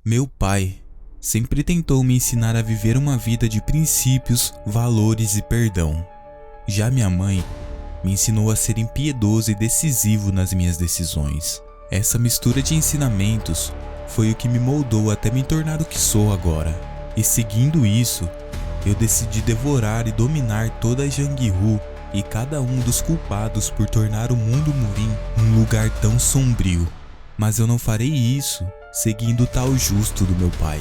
Meu pai sempre tentou me ensinar a viver uma vida de princípios, valores e perdão. Já minha mãe me ensinou a ser impiedoso e decisivo nas minhas decisões. Essa mistura de ensinamentos foi o que me moldou até me tornar o que sou agora. E seguindo isso, eu decidi devorar e dominar toda a Jangir-Hu e cada um dos culpados por tornar o mundo Murim um lugar tão sombrio. Mas eu não farei isso seguindo o tal justo do meu pai,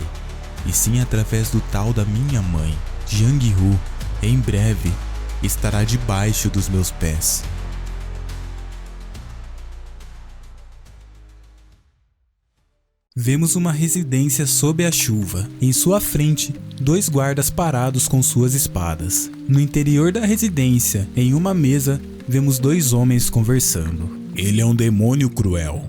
e sim através do tal da minha mãe. Jangir-Hu, em breve, estará debaixo dos meus pés. Vemos uma residência sob a chuva. Em sua frente, 2 guardas parados com suas espadas. No interior da residência, em uma mesa, vemos 2 homens conversando. Ele é um demônio cruel.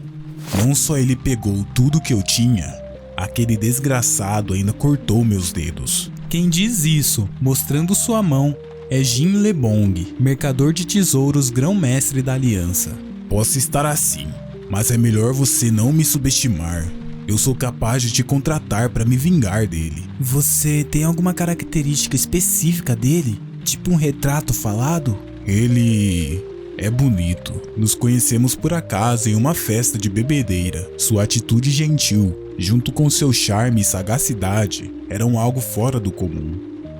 Não só ele pegou tudo que eu tinha, aquele desgraçado ainda cortou meus dedos. Quem diz isso, mostrando sua mão, é Jin Lebong, mercador de tesouros, grão-mestre da Aliança. Posso estar assim, mas é melhor você não me subestimar. Eu sou capaz de te contratar para me vingar dele. Você tem alguma característica específica dele? Tipo um retrato falado? Ele é bonito. Nos conhecemos por acaso em uma festa de bebedeira. Sua atitude gentil, junto com seu charme e sagacidade, eram algo fora do comum.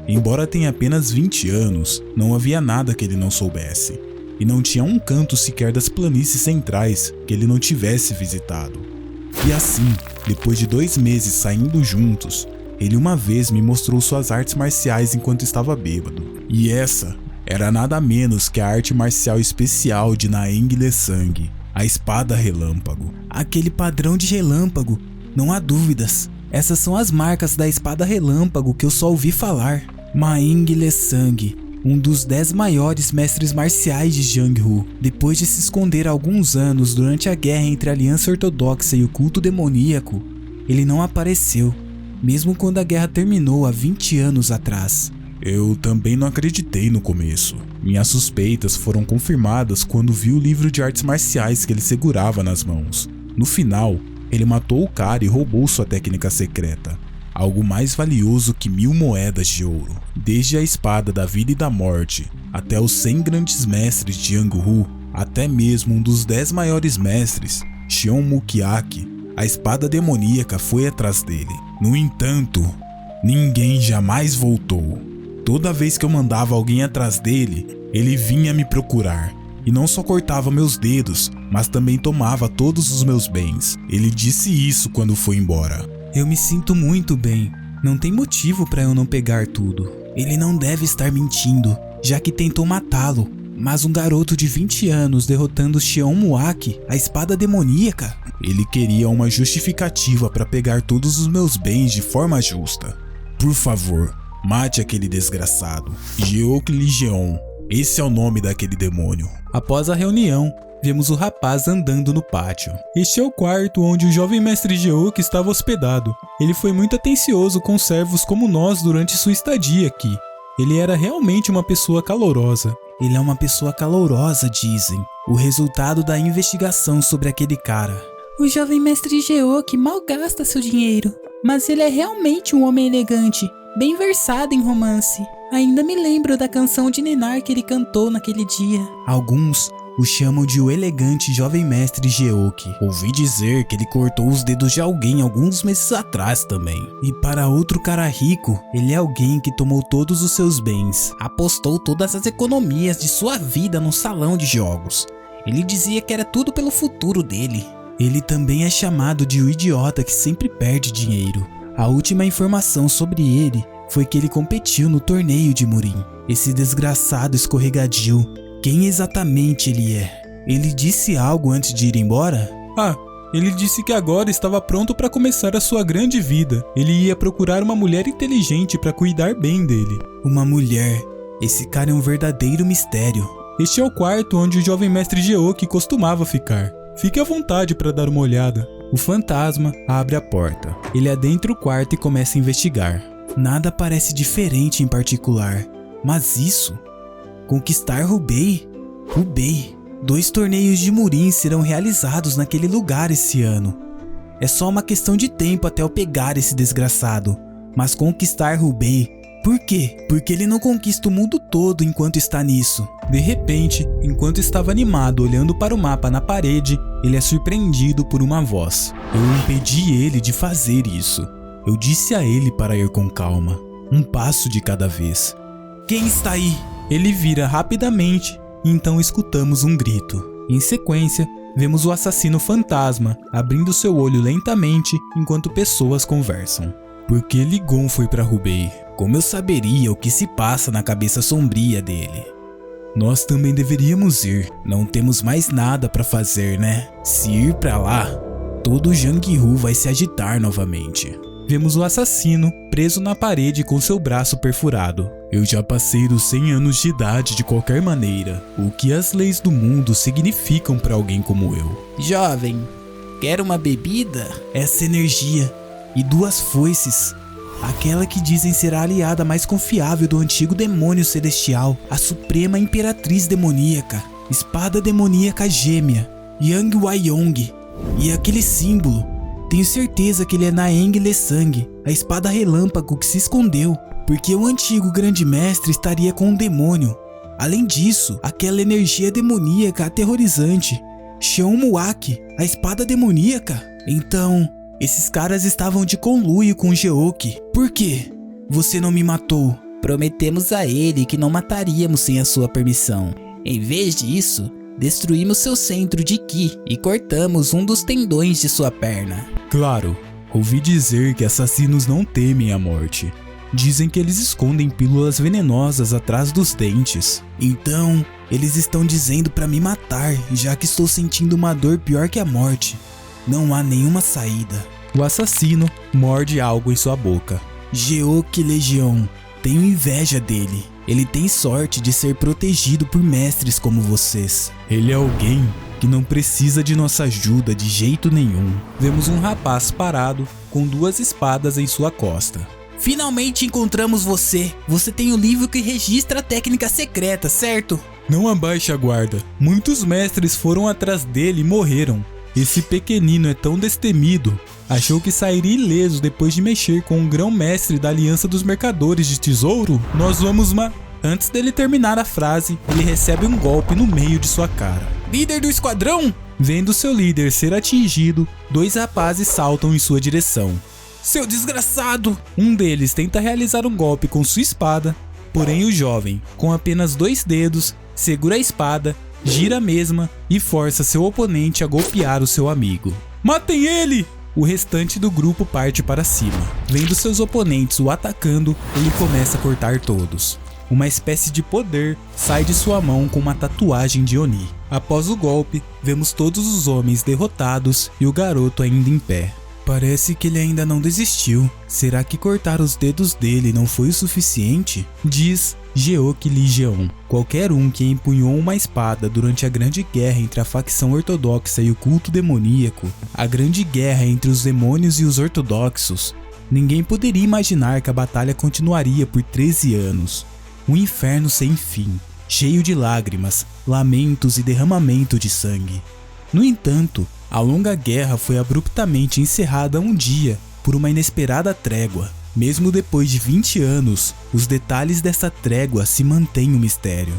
Embora tenha apenas 20 anos, não havia nada que ele não soubesse. E não tinha um canto sequer das planícies centrais que ele não tivesse visitado. E assim, depois de 2 meses saindo juntos, ele uma vez me mostrou suas artes marciais enquanto estava bêbado. E essa era nada menos que a arte marcial especial de Naeng Lesang, a espada relâmpago. Aquele padrão de relâmpago, não há dúvidas. Essas são as marcas da espada relâmpago que eu só ouvi falar. Naeng Lesang, um dos 10 maiores mestres marciais de Jangir-Hu. Depois de se esconder há alguns anos durante a guerra entre a Aliança Ortodoxa e o culto demoníaco, ele não apareceu, mesmo quando a guerra terminou há 20 anos atrás. Eu também não acreditei no começo. Minhas suspeitas foram confirmadas quando vi o livro de artes marciais que ele segurava nas mãos. No final, ele matou o cara e roubou sua técnica secreta. Algo mais valioso que 1000 moedas de ouro. Desde a espada da vida e da morte, até os 100 grandes mestres de Jangir-Hu, até mesmo um dos 10 maiores mestres, Shion Mukiaki, a espada demoníaca foi atrás dele. No entanto, ninguém jamais voltou. Toda vez que eu mandava alguém atrás dele, ele vinha me procurar. E não só cortava meus dedos, mas também tomava todos os meus bens. Ele disse isso quando foi embora. Eu me sinto muito bem. Não tem motivo para eu não pegar tudo. Ele não deve estar mentindo, já que tentou matá-lo. Mas um garoto de 20 anos derrotando Shion Muaki, a espada demoníaca? Ele queria uma justificativa para pegar todos os meus bens de forma justa. Por favor, mate aquele desgraçado. Jeok Ligeon. Esse é o nome daquele demônio. Após a reunião, vemos o rapaz andando no pátio. Este é o quarto onde o jovem mestre Jeok estava hospedado. Ele foi muito atencioso com servos como nós durante sua estadia aqui. Ele era realmente uma pessoa calorosa. Ele é uma pessoa calorosa, dizem. O resultado da investigação sobre aquele cara. O jovem mestre Jeok mal gasta seu dinheiro, mas ele é realmente um homem elegante, bem versado em romance. Ainda me lembro da canção de ninar que ele cantou naquele dia. Alguns o chamam de o elegante jovem mestre Jeok. Ouvi dizer que ele cortou os dedos de alguém alguns meses atrás também. E para outro cara rico, ele é alguém que tomou todos os seus bens. Apostou todas as economias de sua vida num salão de jogos. Ele dizia que era tudo pelo futuro dele. Ele também é chamado de o idiota que sempre perde dinheiro. A última informação sobre ele foi que ele competiu no torneio de Murim. Esse desgraçado escorregadio. Quem exatamente ele é? Ele disse algo antes de ir embora? Ele disse que agora estava pronto para começar a sua grande vida. Ele ia procurar uma mulher inteligente para cuidar bem dele. Uma mulher. Esse cara é um verdadeiro mistério. Este é o quarto onde o jovem mestre Jeok costumava ficar. Fique à vontade para dar uma olhada. O fantasma abre a porta. Ele adentra o quarto e começa a investigar. Nada parece diferente em particular. Mas isso... Conquistar Hubei? Hubei. 2 torneios de Murim serão realizados naquele lugar esse ano. É só uma questão de tempo até eu pegar esse desgraçado. Mas conquistar Hubei... Por quê? Porque ele não conquista o mundo todo enquanto está nisso. De repente, enquanto estava animado olhando para o mapa na parede, ele é surpreendido por uma voz. Eu impedi ele de fazer isso. Eu disse a ele para ir com calma, um passo de cada vez. Quem está aí? Ele vira rapidamente e então escutamos um grito. Em sequência, vemos o assassino fantasma abrindo seu olho lentamente enquanto pessoas conversam. Porque Li Gong foi para Hubei? Como eu saberia o que se passa na cabeça sombria dele? Nós também deveríamos ir. Não temos mais nada para fazer, né? Se ir para lá, todo o Jianghu vai se agitar novamente. Vemos o assassino preso na parede com seu braço perfurado. Eu já passei dos 100 anos de idade de qualquer maneira. O que as leis do mundo significam para alguém como eu? Jovem, quer uma bebida? Essa energia e 2 foices. Aquela que dizem ser a aliada mais confiável do antigo demônio celestial, a suprema imperatriz demoníaca, espada demoníaca gêmea, Yang Huaiyong. E aquele símbolo, tenho certeza que ele é Naeng Lesang, a espada relâmpago que se escondeu, porque o antigo grande mestre estaria com um demônio. Além disso, aquela energia demoníaca aterrorizante, Xiong Muak, a espada demoníaca. Então... esses caras estavam de conluio com Geoki. Por quê? Você não me matou. Prometemos a ele que não mataríamos sem a sua permissão. Em vez disso, destruímos seu centro de Ki e cortamos um dos tendões de sua perna. Claro, ouvi dizer que assassinos não temem a morte. Dizem que eles escondem pílulas venenosas atrás dos dentes. Então, eles estão dizendo para me matar, já que estou sentindo uma dor pior que a morte. Não há nenhuma saída. O assassino morde algo em sua boca. Geoki Legião, tenho inveja dele. Ele tem sorte de ser protegido por mestres como vocês. Ele é alguém que não precisa de nossa ajuda de jeito nenhum. Vemos um rapaz parado com 2 espadas em sua costa. Finalmente encontramos você. Você tem o livro que registra a técnica secreta, certo? Não abaixe a guarda. Muitos mestres foram atrás dele e morreram. Esse pequenino é tão destemido, achou que sairia ileso depois de mexer com um grão-mestre da Aliança dos Mercadores de Tesouro? Nós vamos Antes dele terminar a frase, ele recebe um golpe no meio de sua cara. Líder do esquadrão? Vendo seu líder ser atingido, 2 rapazes saltam em sua direção. Seu desgraçado! Um deles tenta realizar um golpe com sua espada, porém o jovem, com apenas 2 dedos, segura a espada, gira a mesma e força seu oponente a golpear o seu amigo. Matem ele! O restante do grupo parte para cima. Vendo seus oponentes o atacando, ele começa a cortar todos. Uma espécie de poder sai de sua mão com uma tatuagem de Oni. Após o golpe, vemos todos os homens derrotados e o garoto ainda em pé. Parece que ele ainda não desistiu. Será que cortar os dedos dele não foi o suficiente? Diz Geoki Legião. Qualquer um que empunhou uma espada durante a Grande Guerra entre a facção ortodoxa e o culto demoníaco, a Grande Guerra entre os demônios e os ortodoxos, ninguém poderia imaginar que a batalha continuaria por 13 anos. Um inferno sem fim, cheio de lágrimas, lamentos e derramamento de sangue. No entanto, a longa guerra foi abruptamente encerrada um dia por uma inesperada trégua. Mesmo depois de 20 anos, os detalhes dessa trégua se mantêm um mistério.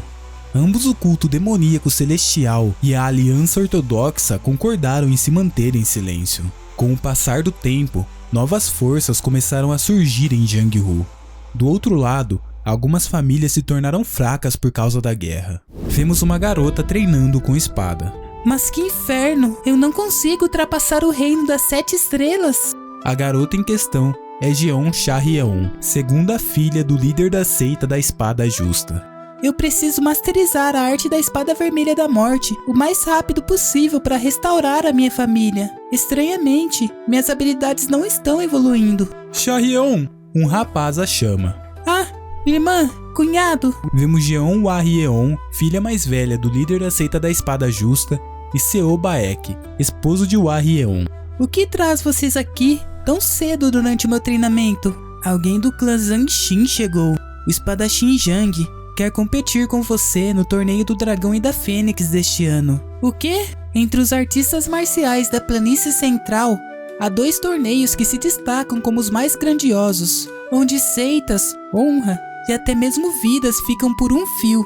Ambos o culto demoníaco celestial e a aliança ortodoxa concordaram em se manter em silêncio. Com o passar do tempo, novas forças começaram a surgir em Jianghu. Do outro lado, algumas famílias se tornaram fracas por causa da guerra. Vemos uma garota treinando com espada. Mas que inferno! Eu não consigo ultrapassar o reino das 7 estrelas! A garota em questão é Jeon Sha-Hyeon, segunda filha do líder da seita da Espada Justa. Eu preciso masterizar a arte da Espada Vermelha da Morte o mais rápido possível para restaurar a minha família. Estranhamente, minhas habilidades não estão evoluindo. Sha-Hyeon, um rapaz a chama. Ah, irmã, cunhado. Vemos Jeon Hwa-Hyeon, filha mais velha do líder da seita da Espada Justa, e Seo Baek, esposo de Hwa-Hyeon. O que traz vocês aqui tão cedo durante o meu treinamento? Alguém do clã Zangxin chegou. O espadachim Zhang quer competir com você no torneio do Dragão e da Fênix deste ano. O quê? Entre os artistas marciais da Planície Central, há 2 torneios que se destacam como os mais grandiosos, onde seitas, honra e até mesmo vidas ficam por um fio.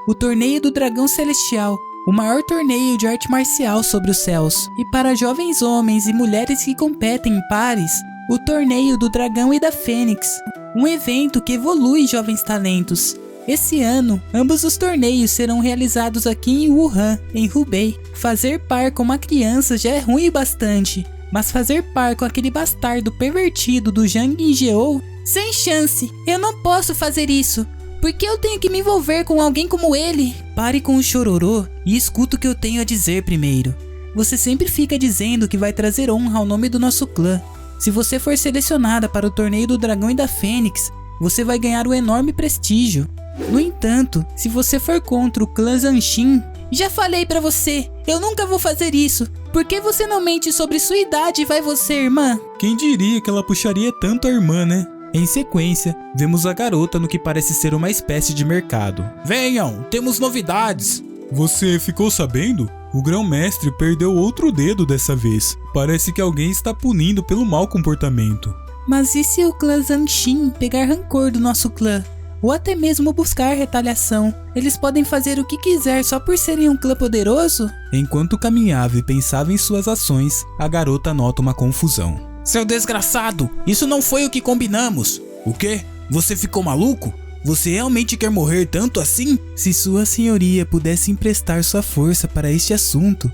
O Torneio do Dragão Celestial, o maior torneio de arte marcial sobre os céus. E para jovens homens e mulheres que competem em pares, o Torneio do Dragão e da Fênix, um evento que evolui jovens talentos. Esse ano, ambos os torneios serão realizados aqui em Wuhan, em Hubei. Fazer par com uma criança já é ruim bastante, mas fazer par com aquele bastardo pervertido do Zhang Yinzhou, sem chance. Eu não posso fazer isso. Por que eu tenho que me envolver com alguém como ele? Pare com o chororô e escuta o que eu tenho a dizer primeiro. Você sempre fica dizendo que vai trazer honra ao nome do nosso clã. Se você for selecionada para o Torneio do Dragão e da Fênix, você vai ganhar um enorme prestígio. No entanto, se você for contra o clã Zanshin... Já falei pra você, eu nunca vou fazer isso. Por que você não mente sobre sua idade, vai você, irmã? Quem diria que ela puxaria tanto a irmã, né? Em sequência, vemos a garota no que parece ser uma espécie de mercado. Venham, temos novidades! Você ficou sabendo? O grão-mestre perdeu outro dedo dessa vez. Parece que alguém está punindo pelo mau comportamento. Mas e se o clã Zanshin pegar rancor do nosso clã? Ou até mesmo buscar retaliação? Eles podem fazer o que quiser só por serem um clã poderoso? Enquanto caminhava e pensava em suas ações, a garota nota uma confusão. Seu desgraçado, isso não foi o que combinamos. O quê? Você ficou maluco? Você realmente quer morrer tanto assim? Se sua senhoria pudesse emprestar sua força para este assunto.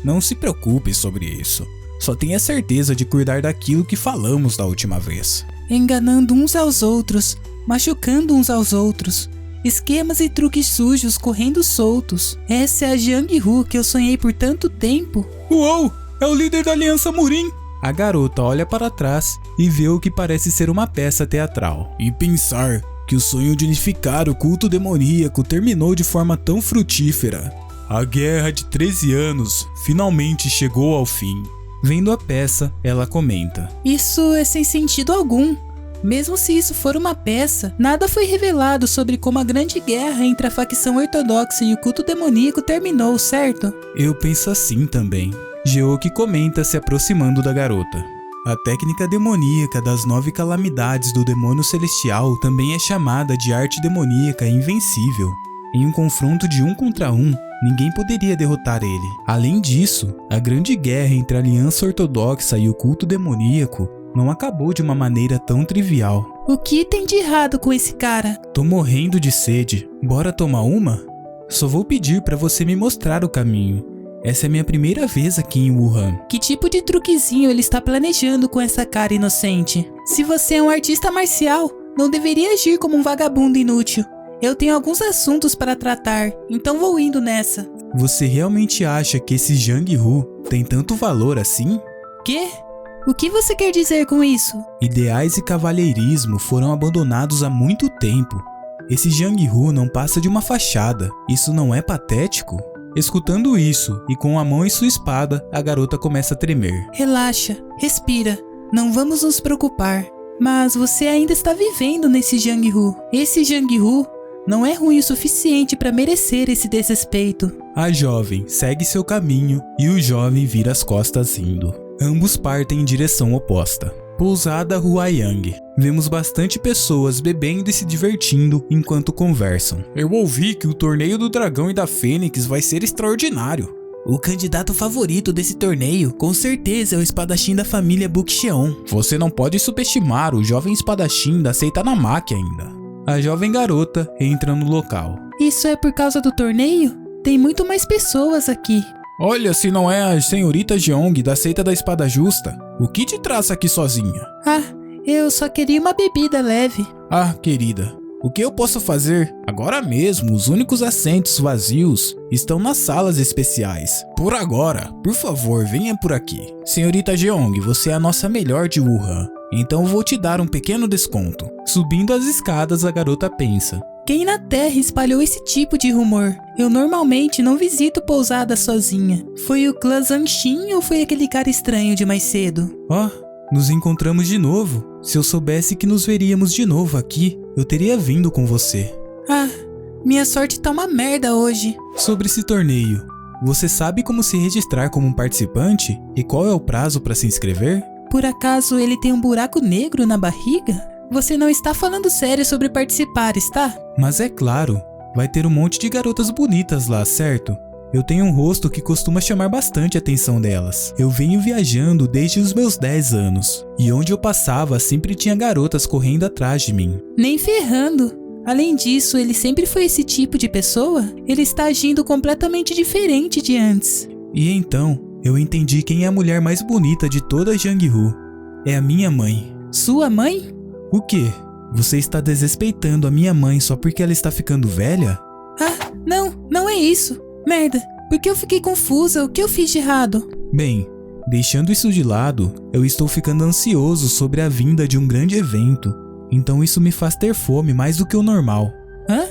Não se preocupe sobre isso. Só tenha certeza de cuidar daquilo que falamos da última vez. Enganando uns aos outros, machucando uns aos outros, esquemas e truques sujos correndo soltos. Essa é a Jiang Hu que eu sonhei por tanto tempo. Uou! É o líder da Aliança Murim! A garota olha para trás e vê o que parece ser uma peça teatral. E pensar que o sonho de unificar o culto demoníaco terminou de forma tão frutífera. A guerra de 13 anos finalmente chegou ao fim. Vendo a peça, ela comenta: Isso é sem sentido algum. Mesmo se isso for uma peça, nada foi revelado sobre como a grande guerra entre a facção ortodoxa e o culto demoníaco terminou, certo? Eu penso assim também. Geoki comenta se aproximando da garota. A técnica demoníaca das 9 calamidades do demônio celestial também é chamada de arte demoníaca invencível. Em um confronto de 1 contra 1, ninguém poderia derrotar ele. Além disso, a grande guerra entre a Aliança Ortodoxa e o culto demoníaco não acabou de uma maneira tão trivial. O que tem de errado com esse cara? Tô morrendo de sede. Bora tomar uma? Só vou pedir pra você me mostrar o caminho. Essa é minha primeira vez aqui em Wuhan. Que tipo de truquezinho ele está planejando com essa cara inocente? Se você é um artista marcial, não deveria agir como um vagabundo inútil. Eu tenho alguns assuntos para tratar, então vou indo nessa. Você realmente acha que esse Jiang Hu tem tanto valor assim? Quê? O que você quer dizer com isso? Ideais e cavalheirismo foram abandonados há muito tempo. Esse Jiang Hu não passa de uma fachada. Isso não é patético? Escutando isso e com a mão em sua espada, a garota começa a tremer. Relaxa, respira, não vamos nos preocupar. Mas você ainda está vivendo nesse Jiang Hu. Esse Jiang Hu não é ruim o suficiente para merecer esse desrespeito. A jovem segue seu caminho e o jovem vira as costas indo. Ambos partem em direção oposta. Pousada Huaiyang. Vemos bastante pessoas bebendo e se divertindo enquanto conversam. Eu ouvi que o Torneio do Dragão e da Fênix vai ser extraordinário. O candidato favorito desse torneio, com certeza, é o espadachim da família Buxion. Você não pode subestimar o jovem espadachim da seita Namaki ainda. A jovem garota entra no local. Isso é por causa do torneio? Tem muito mais pessoas aqui. Olha, se não é a senhorita Jeong da seita da Espada Justa. O que te traz aqui sozinha? Ah, eu só queria uma bebida leve. Ah, querida, o que eu posso fazer? Agora mesmo, os únicos assentos vazios estão nas salas especiais. Por agora, por favor, venha por aqui. Senhorita Jeong, você é a nossa melhor de Wuhan, então vou te dar um pequeno desconto. Subindo as escadas, a garota pensa. Quem na Terra espalhou esse tipo de rumor? Eu normalmente não visito pousada sozinha. Foi o clã Zanshin ou foi aquele cara estranho de mais cedo? Ó, nos encontramos de novo. Se eu soubesse que nos veríamos de novo aqui, eu teria vindo com você. Ah, minha sorte tá uma merda hoje. Sobre esse torneio, você sabe como se registrar como um participante? E qual é o prazo para se inscrever? Por acaso ele tem um buraco negro na barriga? Você não está falando sério sobre participar, está? Mas é claro, vai ter um monte de garotas bonitas lá, certo? Eu tenho um rosto que costuma chamar bastante a atenção delas. Eu venho viajando desde os meus 10 anos, e onde eu passava sempre tinha garotas correndo atrás de mim. Nem ferrando. Além disso, ele sempre foi esse tipo de pessoa? Ele está agindo completamente diferente de antes. E então, eu entendi quem é a mulher mais bonita de toda Jianghu. É a minha mãe. Sua mãe? O quê? Você está desrespeitando a minha mãe só porque ela está ficando velha? Ah, não é isso. Merda, por que eu fiquei confusa? O que eu fiz de errado? Bem, deixando isso de lado, eu estou ficando ansioso sobre a vinda de um grande evento. Então isso me faz ter fome mais do que o normal. Hã?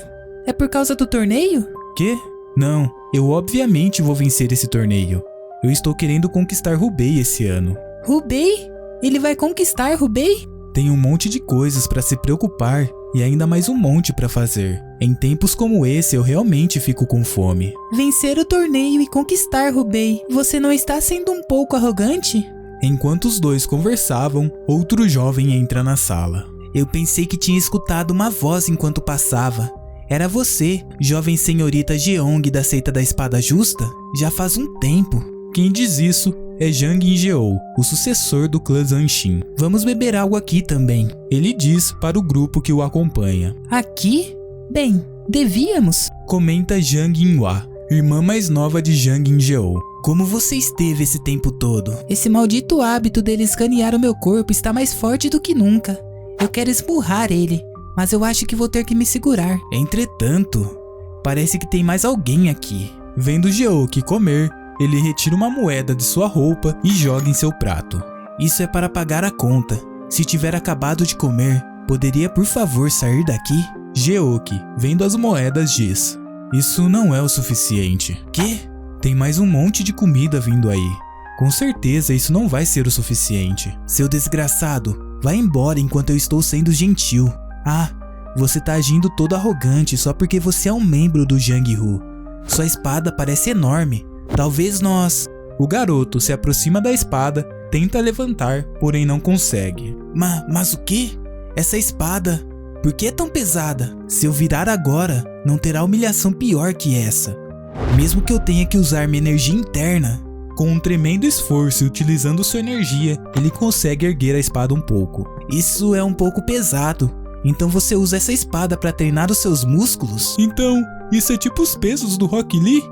É por causa do torneio? Quê? Não, eu obviamente vou vencer esse torneio. Eu estou querendo conquistar Hubei esse ano. Hubei? Ele vai conquistar Hubei? Tem um monte de coisas para se preocupar e ainda mais um monte para fazer. Em tempos como esse eu realmente fico com fome. Vencer o torneio e conquistar Hubei. Você não está sendo um pouco arrogante? Enquanto os dois conversavam, outro jovem entra na sala. Eu pensei que tinha escutado uma voz enquanto passava. Era você, jovem senhorita Jeong da seita da espada justa? Já faz um tempo. Quem diz isso é Zhang Yinjeou, o sucessor do clã Zanshin. Vamos beber algo aqui também. Ele diz para o grupo que o acompanha. Aqui? Bem, devíamos. Comenta Zhang Yinhua, irmã mais nova de Zhang Yinjeou. Como você esteve esse tempo todo? Esse maldito hábito dele escanear o meu corpo está mais forte do que nunca. Eu quero esmurrar ele, mas eu acho que vou ter que me segurar. Entretanto, parece que tem mais alguém aqui. Vendo Jeoki comer, ele retira uma moeda de sua roupa e joga em seu prato. Isso é para pagar a conta. Se tiver acabado de comer, poderia por favor sair daqui? Jeoki, vendo as moedas, diz: isso não é o suficiente. Quê? Tem mais um monte de comida vindo aí. Com certeza isso não vai ser o suficiente. Seu desgraçado, vá embora enquanto eu estou sendo gentil. Ah, você tá agindo todo arrogante só porque você é um membro do Jianghu. Sua espada parece enorme. Talvez nós... O garoto se aproxima da espada, tenta levantar, porém não consegue. Mas o quê? Essa espada... Por que é tão pesada? Se eu virar agora, não terá humilhação pior que essa. Mesmo que eu tenha que usar minha energia interna. Com um tremendo esforço e utilizando sua energia, ele consegue erguer a espada um pouco. Isso é um pouco pesado. Então você usa essa espada para treinar os seus músculos? Então, isso é tipo os pesos do Rock Lee?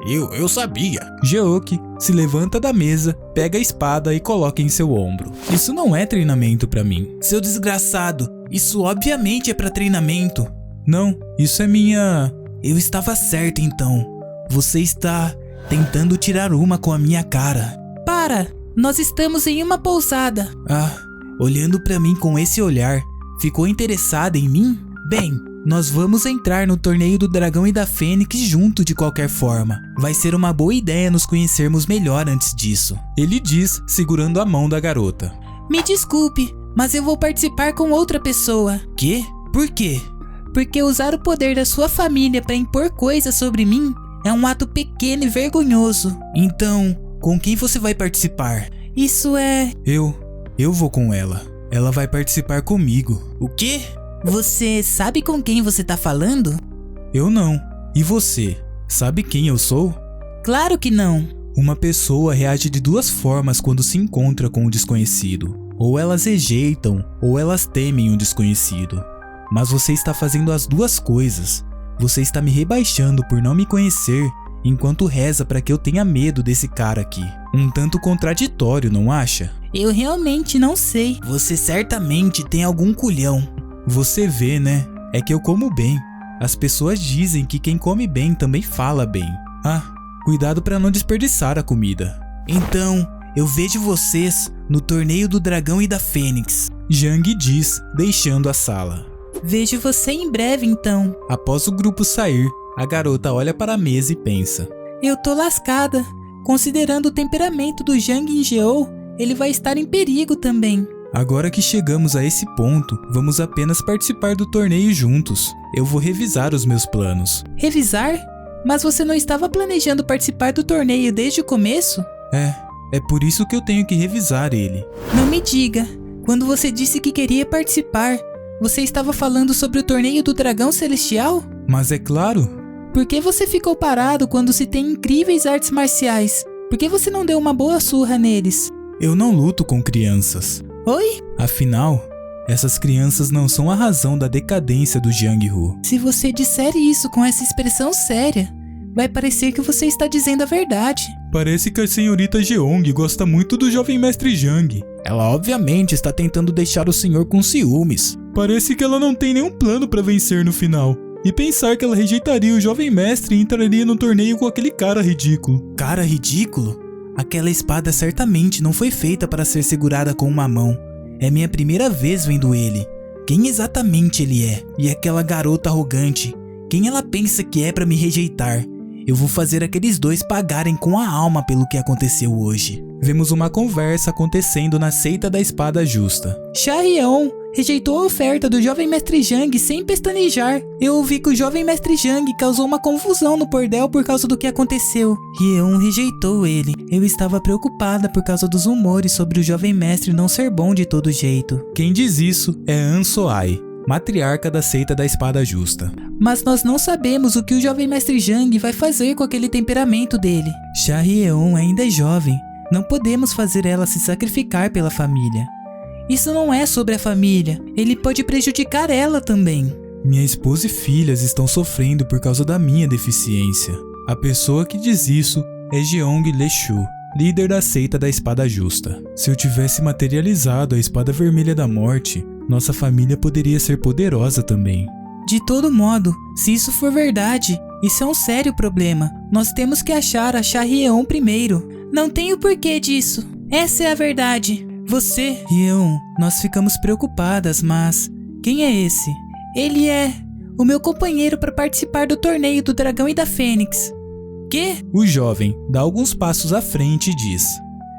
Eu sabia. Jeoki se levanta da mesa, pega a espada e coloca em seu ombro. Isso não é treinamento pra mim. Seu desgraçado, isso obviamente é pra treinamento. Não, isso é minha... Eu estava certo então. Você está tentando tirar uma com a minha cara. Para! Nós estamos em uma pousada. Ah, olhando pra mim com esse olhar, ficou interessada em mim? Bem, nós vamos entrar no torneio do dragão e da fênix junto de qualquer forma. Vai ser uma boa ideia nos conhecermos melhor antes disso. Ele diz, segurando a mão da garota. Me desculpe, mas eu vou participar com outra pessoa. Quê? Por quê? Porque usar o poder da sua família para impor coisas sobre mim é um ato pequeno e vergonhoso. Então, com quem você vai participar? Isso é... Eu vou com ela. Ela vai participar comigo. O quê? Você sabe com quem você tá falando? Eu não. E você? Sabe quem eu sou? Claro que não. Uma pessoa reage de duas formas quando se encontra com o desconhecido. Ou elas rejeitam, ou elas temem o desconhecido. Mas você está fazendo as duas coisas. Você está me rebaixando por não me conhecer, enquanto reza para que eu tenha medo desse cara aqui. Um tanto contraditório, não acha? Eu realmente não sei. Você certamente tem algum culhão. Você vê, né? É que eu como bem. As pessoas dizem que quem come bem também fala bem. Ah, cuidado para não desperdiçar a comida. Então, eu vejo vocês no torneio do dragão e da fênix. Zhang diz, deixando a sala. Vejo você em breve então. Após o grupo sair, a garota olha para a mesa e pensa. Eu tô lascada. Considerando o temperamento do Zhang Yinjeou, ele vai estar em perigo também. Agora que chegamos a esse ponto, vamos apenas participar do torneio juntos. Eu vou revisar os meus planos. Revisar? Mas você não estava planejando participar do torneio desde o começo? É por isso que eu tenho que revisar ele. Não me diga. Quando você disse que queria participar, você estava falando sobre o torneio do dragão celestial? Mas é claro. Por que você ficou parado quando se tem incríveis artes marciais? Por que você não deu uma boa surra neles? Eu não luto com crianças. Oi? Afinal, essas crianças não são a razão da decadência do Jianghu. Se você disser isso com essa expressão séria, vai parecer que você está dizendo a verdade. Parece que a senhorita Jeong gosta muito do jovem mestre Jang. Ela obviamente está tentando deixar o senhor com ciúmes. Parece que ela não tem nenhum plano para vencer no final. E pensar que ela rejeitaria o jovem mestre e entraria no torneio com aquele cara ridículo. Cara ridículo? Aquela espada certamente não foi feita para ser segurada com uma mão. É minha primeira vez vendo ele. Quem exatamente ele é? E aquela garota arrogante? Quem ela pensa que é para me rejeitar? Eu vou fazer aqueles dois pagarem com a alma pelo que aconteceu hoje. Vemos uma conversa acontecendo na seita da espada justa. Xia Rieon rejeitou a oferta do jovem mestre Jang sem pestanejar. Eu ouvi que o jovem mestre Jang causou uma confusão no bordel por causa do que aconteceu. Rieon rejeitou ele. Eu estava preocupada por causa dos rumores sobre o jovem mestre não ser bom de todo jeito. Quem diz isso é An Soai, matriarca da seita da espada justa. Mas nós não sabemos o que o jovem mestre Jang vai fazer com aquele temperamento dele. Xia Rieon ainda é jovem. Não podemos fazer ela se sacrificar pela família. Isso não é sobre a família. Ele pode prejudicar ela também. Minha esposa e filhas estão sofrendo por causa da minha deficiência. A pessoa que diz isso é Jeong Leshu, líder da seita da espada justa. Se eu tivesse materializado a espada vermelha da morte, nossa família poderia ser poderosa também. De todo modo, se isso for verdade, isso é um sério problema. Nós temos que achar a Xia Rieon primeiro. Não tem o porquê disso. Essa é a verdade. Você... Rieon, nós ficamos preocupadas, mas... Quem é esse? Ele é o meu companheiro para participar do torneio do dragão e da fênix. Quê? O jovem dá alguns passos à frente e diz: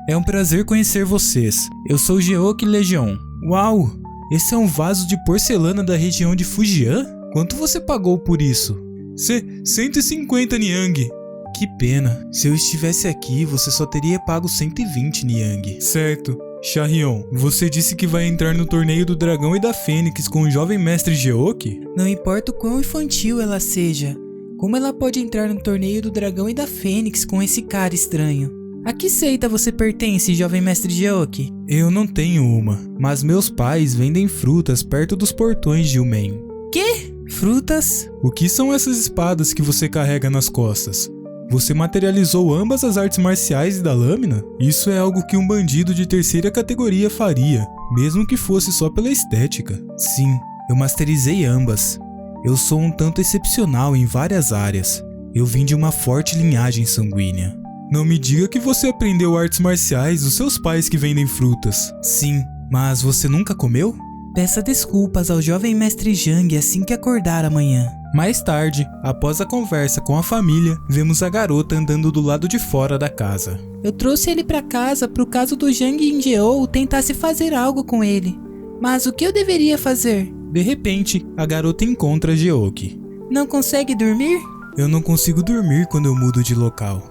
É um prazer conhecer vocês. Eu sou Jeok Legion. Uau! Esse é um vaso de porcelana da região de Fujian? Quanto você pagou por isso? 150 Niang. Que pena. Se eu estivesse aqui, você só teria pago 120 Niang. Certo. Xia Rieon, você disse que vai entrar no torneio do dragão e da fênix com o jovem mestre Jeok? Não importa o quão infantil ela seja. Como ela pode entrar no torneio do dragão e da fênix com esse cara estranho? A que seita você pertence, jovem mestre Jeok? Eu não tenho uma, mas meus pais vendem frutas perto dos portões de Umen. Quê? Frutas? O que são essas espadas que você carrega nas costas? Você materializou ambas as artes marciais e da lâmina? Isso é algo que um bandido de terceira categoria faria, mesmo que fosse só pela estética. Sim, eu masterizei ambas. Eu sou um tanto excepcional em várias áreas. Eu vim de uma forte linhagem sanguínea. Não me diga que você aprendeu artes marciais dos seus pais que vendem frutas. Sim, mas você nunca comeu? Peça desculpas ao jovem mestre Jang assim que acordar amanhã. Mais tarde, após a conversa com a família, vemos a garota andando do lado de fora da casa. Eu trouxe ele pra casa pro caso do Jang Injeou tentasse fazer algo com ele. Mas o que eu deveria fazer? De repente, a garota encontra Jeok. Não consegue dormir? Eu não consigo dormir quando eu mudo de local.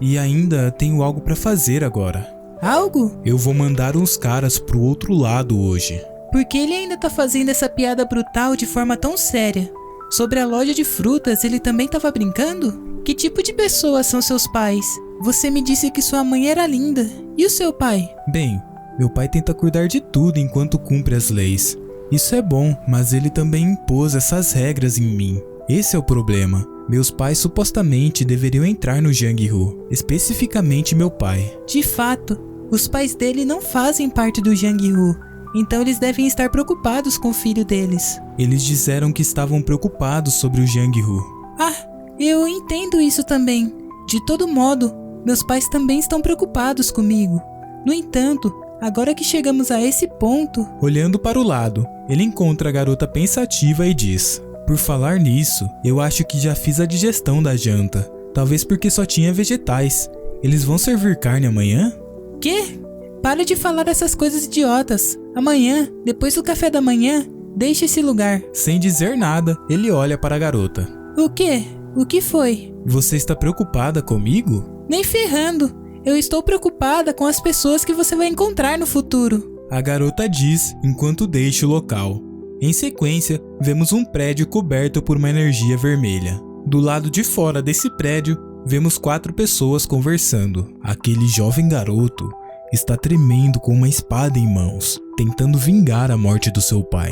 E ainda tenho algo pra fazer agora. Algo? Eu vou mandar uns caras pro outro lado hoje. Por que ele ainda tá fazendo essa piada brutal de forma tão séria? Sobre a loja de frutas, ele também tava brincando? Que tipo de pessoas são seus pais? Você me disse que sua mãe era linda. E o seu pai? Bem, meu pai tenta cuidar de tudo enquanto cumpre as leis. Isso é bom, mas ele também impôs essas regras em mim. Esse é o problema. Meus pais supostamente deveriam entrar no Jianghu, especificamente meu pai. De fato, os pais dele não fazem parte do Jianghu. Então eles devem estar preocupados com o filho deles. Eles disseram que estavam preocupados sobre o Jianghu. Ah, eu entendo isso também. De todo modo, meus pais também estão preocupados comigo. No entanto, agora que chegamos a esse ponto... Olhando para o lado, ele encontra a garota pensativa e diz: Por falar nisso, eu acho que já fiz a digestão da janta. Talvez porque só tinha vegetais. Eles vão servir carne amanhã? Quê? Para de falar essas coisas idiotas. Amanhã, depois do café da manhã, deixe esse lugar. Sem dizer nada, ele olha para a garota. O quê? O que foi? Você está preocupada comigo? Nem ferrando. Eu estou preocupada com as pessoas que você vai encontrar no futuro. A garota diz enquanto deixa o local. Em sequência, vemos um prédio coberto por uma energia vermelha. Do lado de fora desse prédio, vemos 4 pessoas conversando. Aquele jovem garoto está tremendo com uma espada em mãos, tentando vingar a morte do seu pai.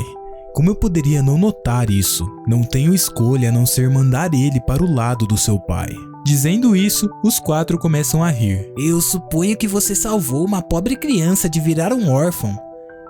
Como eu poderia não notar isso? Não tenho escolha a não ser mandar ele para o lado do seu pai. Dizendo isso, os 4 começam a rir. Eu suponho que você salvou uma pobre criança de virar um órfão.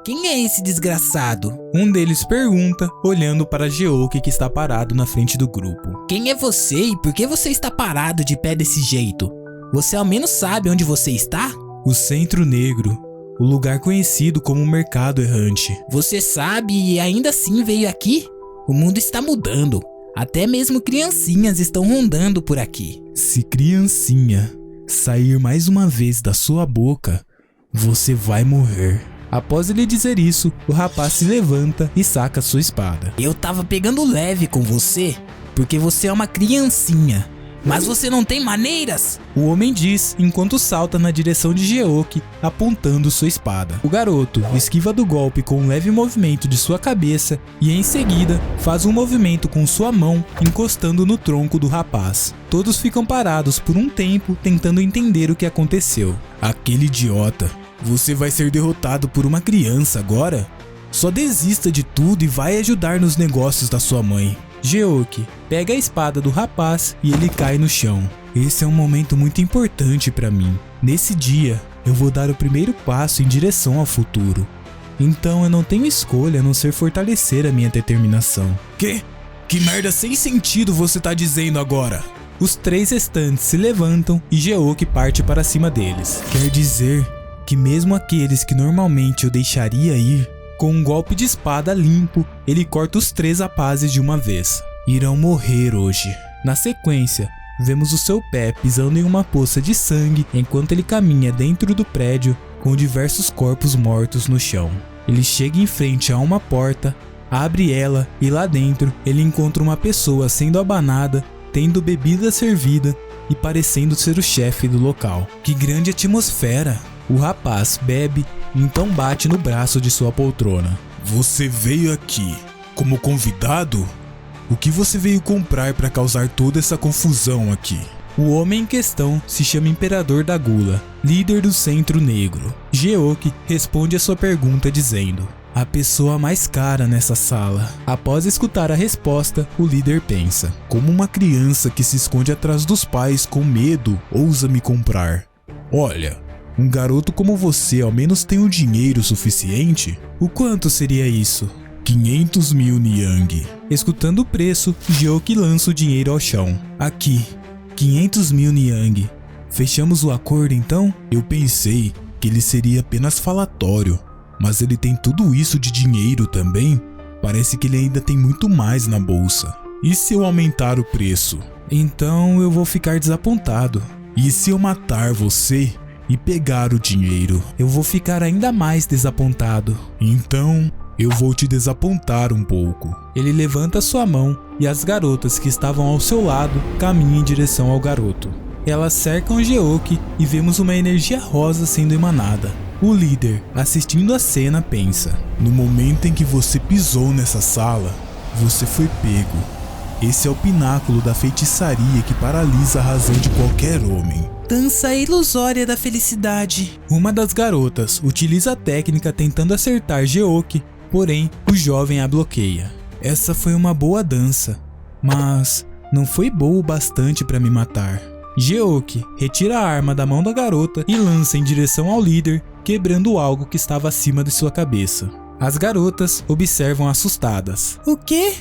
Quem é esse desgraçado? Um deles pergunta, olhando para Geoki que está parado na frente do grupo. Quem é você e por que você está parado de pé desse jeito? Você ao menos sabe onde você está? O Centro Negro, o lugar conhecido como Mercado Errante. Você sabe e ainda assim veio aqui? O mundo está mudando. Até mesmo criancinhas estão rondando por aqui. Se criancinha sair mais uma vez da sua boca, você vai morrer. Após ele dizer isso, o rapaz se levanta e saca sua espada. Eu tava pegando leve com você, porque você é uma criancinha. Mas você não tem maneiras? O homem diz enquanto salta na direção de Geoki, apontando sua espada. O garoto esquiva do golpe com um leve movimento de sua cabeça e em seguida faz um movimento com sua mão encostando no tronco do rapaz. Todos ficam parados por um tempo tentando entender o que aconteceu. Aquele idiota. Você vai ser derrotado por uma criança agora? Só desista de tudo e vai ajudar nos negócios da sua mãe. Geoki pega a espada do rapaz e ele cai no chão. Esse é um momento muito importante para mim. Nesse dia, eu vou dar o primeiro passo em direção ao futuro. Então eu não tenho escolha a não ser fortalecer a minha determinação. Que merda sem sentido você tá dizendo agora? Os 3 restantes se levantam e Geoki parte para cima deles. Quer dizer que mesmo aqueles que normalmente eu deixaria ir, com um golpe de espada limpo, ele corta os 3 rapazes de uma vez. Irão morrer hoje. Na sequência, vemos o seu pé pisando em uma poça de sangue enquanto ele caminha dentro do prédio com diversos corpos mortos no chão. Ele chega em frente a uma porta, abre ela e lá dentro ele encontra uma pessoa sendo abanada, tendo bebida servida e parecendo ser o chefe do local. Que grande atmosfera! O rapaz bebe e então bate no braço de sua poltrona. Você veio aqui como convidado? O que você veio comprar para causar toda essa confusão aqui? O homem em questão se chama Imperador da Gula, líder do Centro Negro. Geoki responde a sua pergunta dizendo: a pessoa mais cara nessa sala. Após escutar a resposta, o líder pensa: como uma criança que se esconde atrás dos pais com medo ousa me comprar? Olha, um garoto como você ao menos tem o dinheiro suficiente? O quanto seria isso? 500 mil Niang. Escutando o preço, Geoki lança o dinheiro ao chão. Aqui, 500 mil Niang. Fechamos o acordo então? Eu pensei que ele seria apenas falatório, mas ele tem tudo isso de dinheiro também? Parece que ele ainda tem muito mais na bolsa. E se eu aumentar o preço? Então eu vou ficar desapontado. E se eu matar você e pegar o dinheiro? Eu vou ficar ainda mais desapontado. Então eu vou te desapontar um pouco. Ele levanta sua mão e as garotas que estavam ao seu lado caminham em direção ao garoto. Elas cercam Geoki e vemos uma energia rosa sendo emanada. O líder, assistindo a cena, pensa: no momento em que você pisou nessa sala, você foi pego. Esse é o pináculo da feitiçaria que paralisa a razão de qualquer homem. Dança ilusória da felicidade. Uma das garotas utiliza a técnica tentando acertar Geoki, porém o jovem a bloqueia. Essa foi uma boa dança, mas não foi boa o bastante para me matar. Geoki retira a arma da mão da garota e lança em direção ao líder, quebrando algo que estava acima de sua cabeça. As garotas observam assustadas. O quê?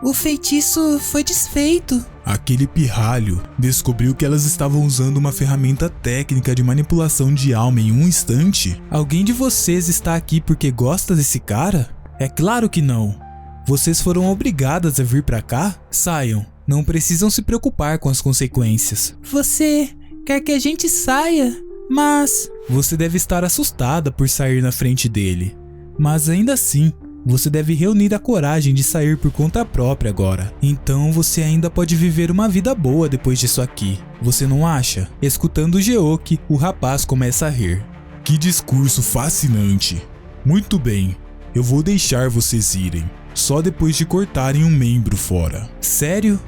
O feitiço foi desfeito. Aquele pirralho descobriu que elas estavam usando uma ferramenta técnica de manipulação de alma em um instante. Alguém de vocês está aqui porque gosta desse cara? É claro que não. Vocês foram obrigadas a vir pra cá? Saiam. Não precisam se preocupar com as consequências. Você quer que a gente saia, mas... Você deve estar assustada por sair na frente dele. Mas ainda assim, Você deve reunir a coragem de sair por conta própria agora. Então você ainda pode viver uma vida boa depois disso aqui. Você não acha? Escutando Geoki, o rapaz começa a rir. Que discurso fascinante. Muito bem, eu vou deixar vocês irem. Só depois de cortarem um membro fora. Sério?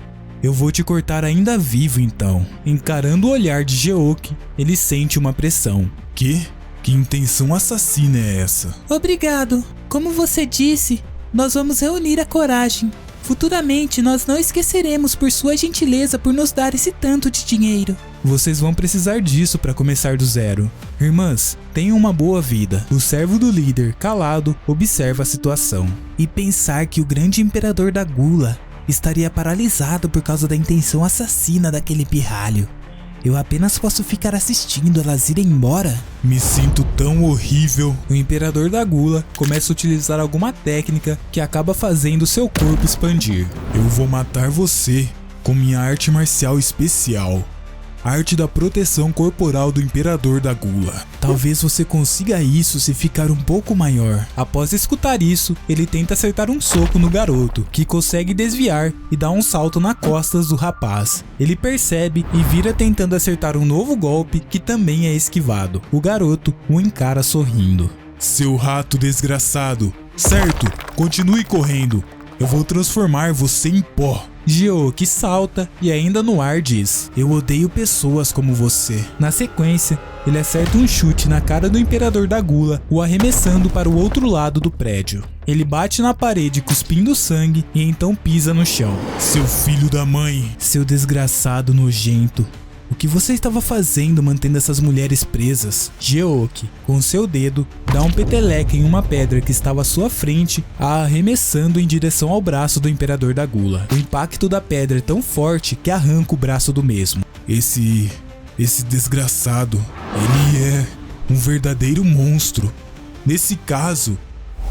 Eu vou te cortar ainda vivo então. Encarando o olhar de Geoki, ele sente uma pressão. Que intenção assassina é essa? Obrigado. Como você disse, nós vamos reunir a coragem. Futuramente nós não esqueceremos por sua gentileza por nos dar esse tanto de dinheiro. Vocês vão precisar disso para começar do zero. Irmãs, tenham uma boa vida. O servo do líder, calado, observa a situação. E pensar que o grande imperador da Gula estaria paralisado por causa da intenção assassina daquele pirralho. Eu apenas posso ficar assistindo elas irem embora? Me sinto tão horrível. O imperador da Gula começa a utilizar alguma técnica que acaba fazendo seu corpo expandir. Eu vou matar você com minha arte marcial especial. Arte da proteção corporal do imperador da Gula. Talvez você consiga isso se ficar um pouco maior. Após escutar isso, ele tenta acertar um soco no garoto, que consegue desviar e dá um salto nas costas do rapaz. Ele percebe e vira tentando acertar um novo golpe que também é esquivado. O garoto o encara sorrindo. Seu rato desgraçado. Certo, continue correndo. Eu vou transformar você em pó. Geoki salta e ainda no ar diz: eu odeio pessoas como você. Na sequência, ele acerta um chute na cara do imperador da Gula, o arremessando para o outro lado do prédio. Ele bate na parede cuspindo sangue e então pisa no chão. Seu filho da mãe. Seu desgraçado nojento. O que você estava fazendo mantendo essas mulheres presas? Geoki, com seu dedo, dá um peteleque em uma pedra que estava à sua frente, a arremessando em direção ao braço do imperador da Gula. O impacto da pedra é tão forte que arranca o braço do mesmo. Esse desgraçado, ele é um verdadeiro monstro. Nesse caso,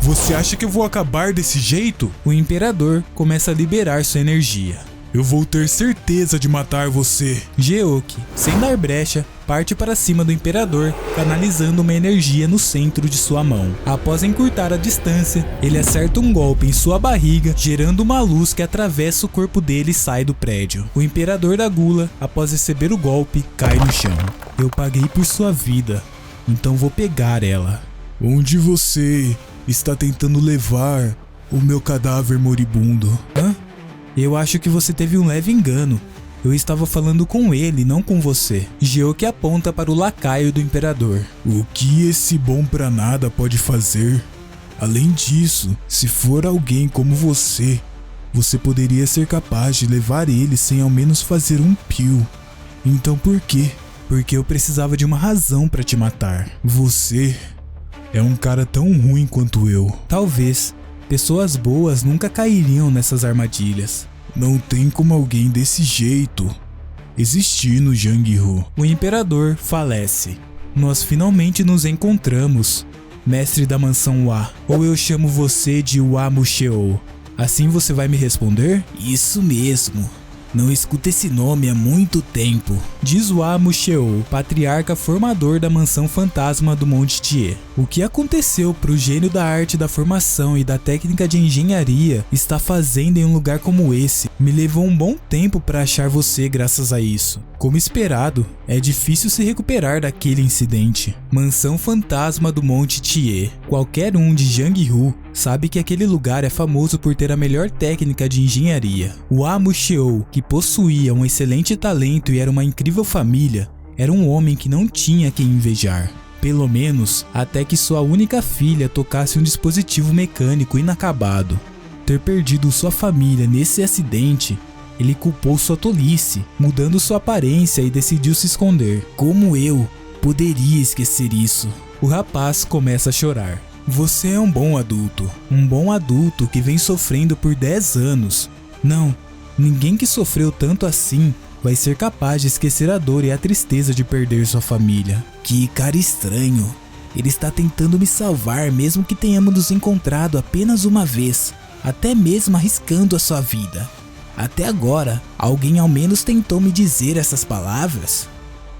você acha que eu vou acabar desse jeito? O imperador começa a liberar sua energia. Eu vou ter certeza de matar você. Geoki, sem dar brecha, parte para cima do imperador, canalizando uma energia no centro de sua mão. Após encurtar a distância, ele acerta um golpe em sua barriga, gerando uma luz que atravessa o corpo dele e sai do prédio. O imperador da Gula, após receber o golpe, cai no chão. Eu paguei por sua vida, então vou pegar ela. Onde você está tentando levar o meu cadáver moribundo? Hã? Eu acho que você teve um leve engano. Eu estava falando com ele, não com você. Geoki aponta para o lacaio do imperador. O que esse bom pra nada pode fazer? Além disso, se for alguém como você poderia ser capaz de levar ele sem ao menos fazer um pio. Então por quê? Porque eu precisava de uma razão para te matar. Você é um cara tão ruim quanto eu. Talvez. Pessoas boas nunca cairiam nessas armadilhas. Não tem como alguém desse jeito existir no Jangir-Hu. O imperador falece. Nós finalmente nos encontramos, mestre da mansão Wa. Ou eu chamo você de Wa Musheo. Assim você vai me responder? Isso mesmo. Não escuto esse nome há muito tempo. Diz Wa Musheo, patriarca formador da mansão fantasma do Monte Tie. O que aconteceu pro gênio da arte da formação e da técnica de engenharia está fazendo em um lugar como esse? Me levou um bom tempo para achar você graças a isso. Como esperado, é difícil se recuperar daquele incidente. Mansão fantasma do Monte Tie. Qualquer um de Jangir-Hu sabe que aquele lugar é famoso por ter a melhor técnica de engenharia. O Wa Musheo, que possuía um excelente talento e era uma incrível família, era um homem que não tinha quem invejar. Pelo menos, até que sua única filha tocasse um dispositivo mecânico inacabado. Ter perdido sua família nesse acidente, ele culpou sua tolice, mudando sua aparência e decidiu se esconder. Como eu poderia esquecer isso? O rapaz começa a chorar. Você é um bom adulto que vem sofrendo por 10 anos. Não, ninguém que sofreu tanto assim vai ser capaz de esquecer a dor e a tristeza de perder sua família. Que cara estranho. Ele está tentando me salvar mesmo que tenhamos nos encontrado apenas uma vez, até mesmo arriscando a sua vida. Até agora, alguém ao menos tentou me dizer essas palavras?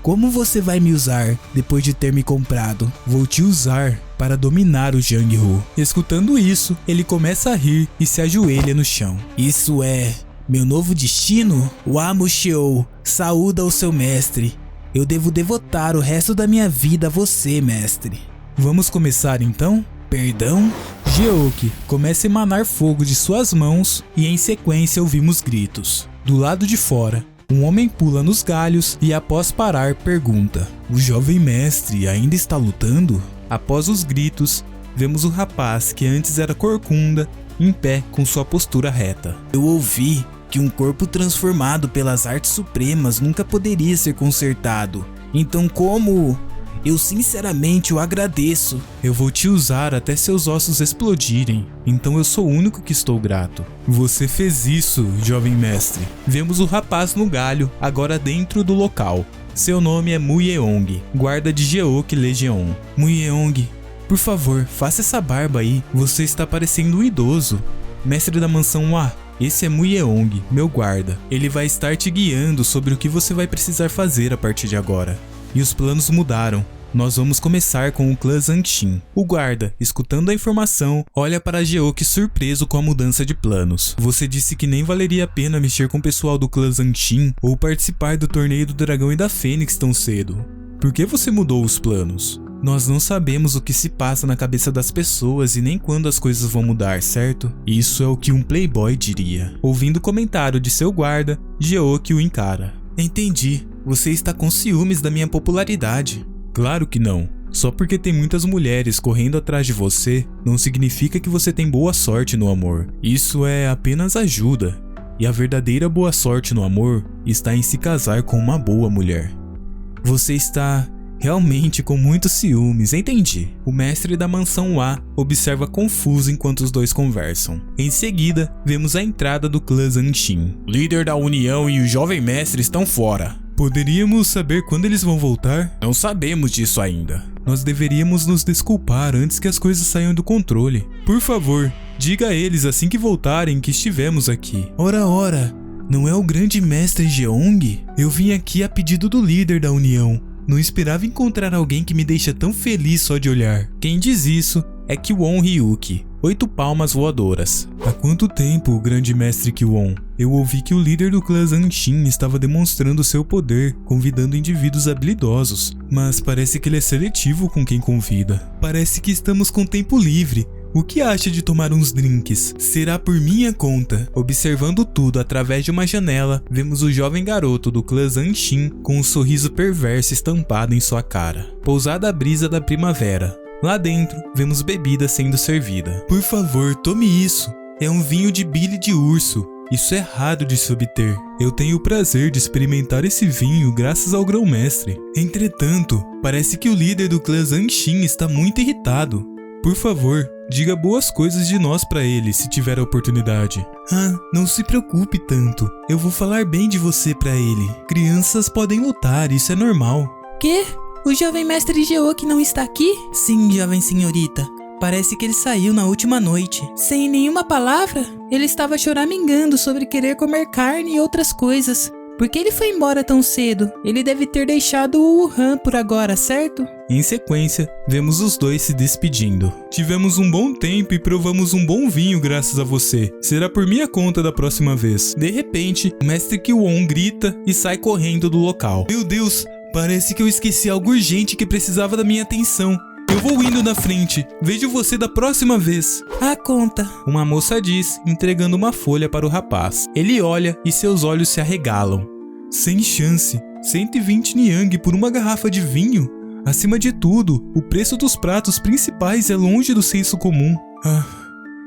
Como você vai me usar depois de ter me comprado? Vou te usar para dominar o Jang-Ho. Escutando isso, ele começa a rir e se ajoelha no chão. Isso é meu novo destino? Hwa Mushio, saúda o seu mestre. Eu devo devotar o resto da minha vida a você, mestre. Vamos começar então? Perdão? Geoki começa a emanar fogo de suas mãos e em sequência ouvimos gritos. Do lado de fora, um homem pula nos galhos e após parar pergunta: o jovem mestre ainda está lutando? Após os gritos, vemos o rapaz que antes era corcunda em pé com sua postura reta. Eu ouvi que um corpo transformado pelas artes supremas nunca poderia ser consertado. Então como? Eu sinceramente o agradeço. Eu vou te usar até seus ossos explodirem, então eu sou o único que estou grato. Você fez isso, jovem mestre. Vemos o rapaz no galho, agora dentro do local. Seu nome é Mu Yeong, guarda de Geoki Legion. Mu Yeong, por favor, faça essa barba aí, você está parecendo um idoso. Mestre da mansão Hwa, esse é Mu Yeong, meu guarda. Ele vai estar te guiando sobre o que você vai precisar fazer a partir de agora. E os planos mudaram. Nós vamos começar com o clã Zanshin. O guarda, escutando a informação, olha para Geoki surpreso com a mudança de planos. Você disse que nem valeria a pena mexer com o pessoal do clã Zanshin ou participar do torneio do dragão e da fênix tão cedo. Por que você mudou os planos? Nós não sabemos o que se passa na cabeça das pessoas e nem quando as coisas vão mudar, certo? Isso é o que um playboy diria. Ouvindo o comentário de seu guarda, Geoki o encara. Entendi. Você está com ciúmes da minha popularidade. Claro que não. Só porque tem muitas mulheres correndo atrás de você, não significa que você tem boa sorte no amor. Isso é apenas ajuda. E a verdadeira boa sorte no amor está em se casar com uma boa mulher. Você está realmente com muitos ciúmes, entendi. O mestre da mansão Hwa observa confuso enquanto os dois conversam. Em seguida, vemos a entrada do clã Zanshin. O líder da União e o jovem mestre estão fora. Poderíamos saber quando eles vão voltar? Não sabemos disso ainda. Nós deveríamos nos desculpar antes que as coisas saiam do controle. Por favor, diga a eles assim que voltarem que estivemos aqui. Ora, não é o grande mestre Jeong? Eu vim aqui a pedido do líder da União. Não esperava encontrar alguém que me deixa tão feliz só de olhar. Quem diz isso é Kwon Ryuki, 8 palmas voadoras. Há quanto tempo, o grande mestre Kwon? Eu ouvi que o líder do clã Zanshin estava demonstrando seu poder, convidando indivíduos habilidosos, mas parece que ele é seletivo com quem convida. Parece que estamos com tempo livre. O que acha de tomar uns drinks? Será por minha conta. Observando tudo através de uma janela, vemos o jovem garoto do clã Zanshin com um sorriso perverso estampado em sua cara. Pousada a brisa da primavera. Lá dentro, vemos bebida sendo servida. Por favor, tome isso. É um vinho de bile de urso. Isso é raro de se obter. Eu tenho o prazer de experimentar esse vinho graças ao grão-mestre. Entretanto, parece que o líder do clã Zanshin está muito irritado. Por favor, diga boas coisas de nós pra ele se tiver a oportunidade. Não se preocupe tanto. Eu vou falar bem de você pra ele. Crianças podem lutar, isso é normal. Quê? O jovem mestre Geoki não está aqui? Sim, jovem senhorita. Parece que ele saiu na última noite. Sem nenhuma palavra? Ele estava choramingando sobre querer comer carne e outras coisas. Por que ele foi embora tão cedo? Ele deve ter deixado o Wuhan por agora, certo? Em sequência, vemos os dois se despedindo. Tivemos um bom tempo e provamos um bom vinho graças a você. Será por minha conta da próxima vez. De repente, o mestre Kwon grita e sai correndo do local. Meu Deus, parece que eu esqueci algo urgente que precisava da minha atenção. Eu vou indo na frente. Vejo você da próxima vez. A conta. Uma moça diz, entregando uma folha para o rapaz. Ele olha e seus olhos se arregalam. Sem chance. 120 niang por uma garrafa de vinho? Acima de tudo, o preço dos pratos principais é longe do senso comum.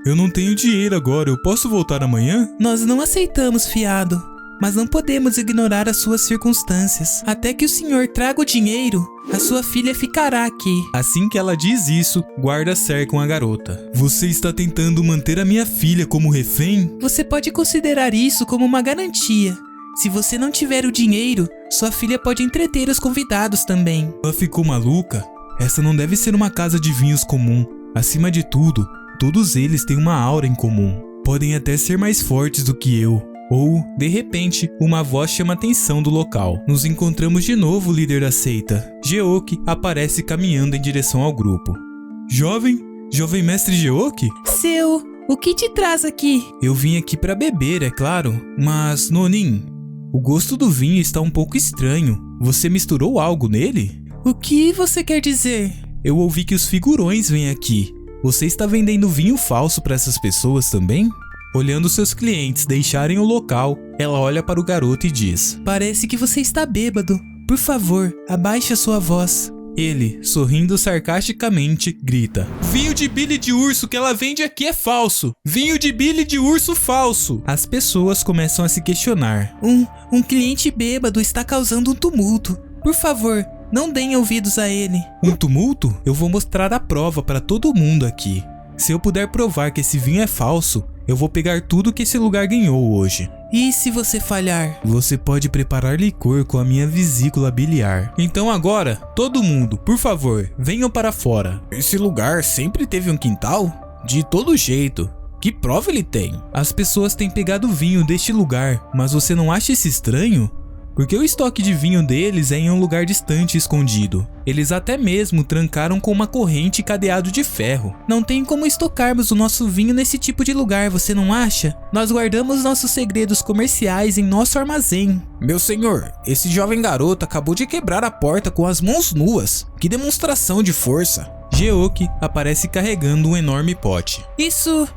Eu não tenho dinheiro agora. Eu posso voltar amanhã? Nós não aceitamos fiado. Mas não podemos ignorar as suas circunstâncias. Até que o senhor traga o dinheiro, a sua filha ficará aqui. Assim que ela diz isso, guardas cercam a garota. Você está tentando manter a minha filha como refém? Você pode considerar isso como uma garantia. Se você não tiver o dinheiro, sua filha pode entreter os convidados também. Ela ficou maluca? Essa não deve ser uma casa de vinhos comum. Acima de tudo, todos eles têm uma aura em comum. Podem até ser mais fortes do que eu. Ou, de repente, uma voz chama a atenção do local. Nos encontramos de novo, líder da seita. Geoki aparece caminhando em direção ao grupo. Jovem mestre Geoki? O que te traz aqui? Eu vim aqui pra beber, é claro, mas Nonin, o gosto do vinho está um pouco estranho. Você misturou algo nele? O que você quer dizer? Eu ouvi que os figurões vêm aqui. Você está vendendo vinho falso para essas pessoas também? Olhando seus clientes deixarem o local, ela olha para o garoto e diz: Parece que você está bêbado. Por favor, abaixe a sua voz. Ele, sorrindo sarcasticamente, grita: Vinho de bile de urso que ela vende aqui é falso! Vinho de bile de urso falso! As pessoas começam a se questionar. Um cliente bêbado está causando um tumulto. Por favor, não deem ouvidos a ele. Um tumulto? Eu vou mostrar a prova para todo mundo aqui. Se eu puder provar que esse vinho é falso, eu vou pegar tudo que esse lugar ganhou hoje. E se você falhar? Você pode preparar licor com a minha vesícula biliar. Então agora, todo mundo, por favor, venham para fora. Esse lugar sempre teve um quintal? De todo jeito. Que prova ele tem? As pessoas têm pegado vinho deste lugar, mas você não acha isso estranho? Porque o estoque de vinho deles é em um lugar distante e escondido. Eles até mesmo trancaram com uma corrente e cadeado de ferro. Não tem como estocarmos o nosso vinho nesse tipo de lugar, você não acha? Nós guardamos nossos segredos comerciais em nosso armazém. Meu senhor, esse jovem garoto acabou de quebrar a porta com as mãos nuas. Que demonstração de força. Geoki aparece carregando um enorme pote. Isso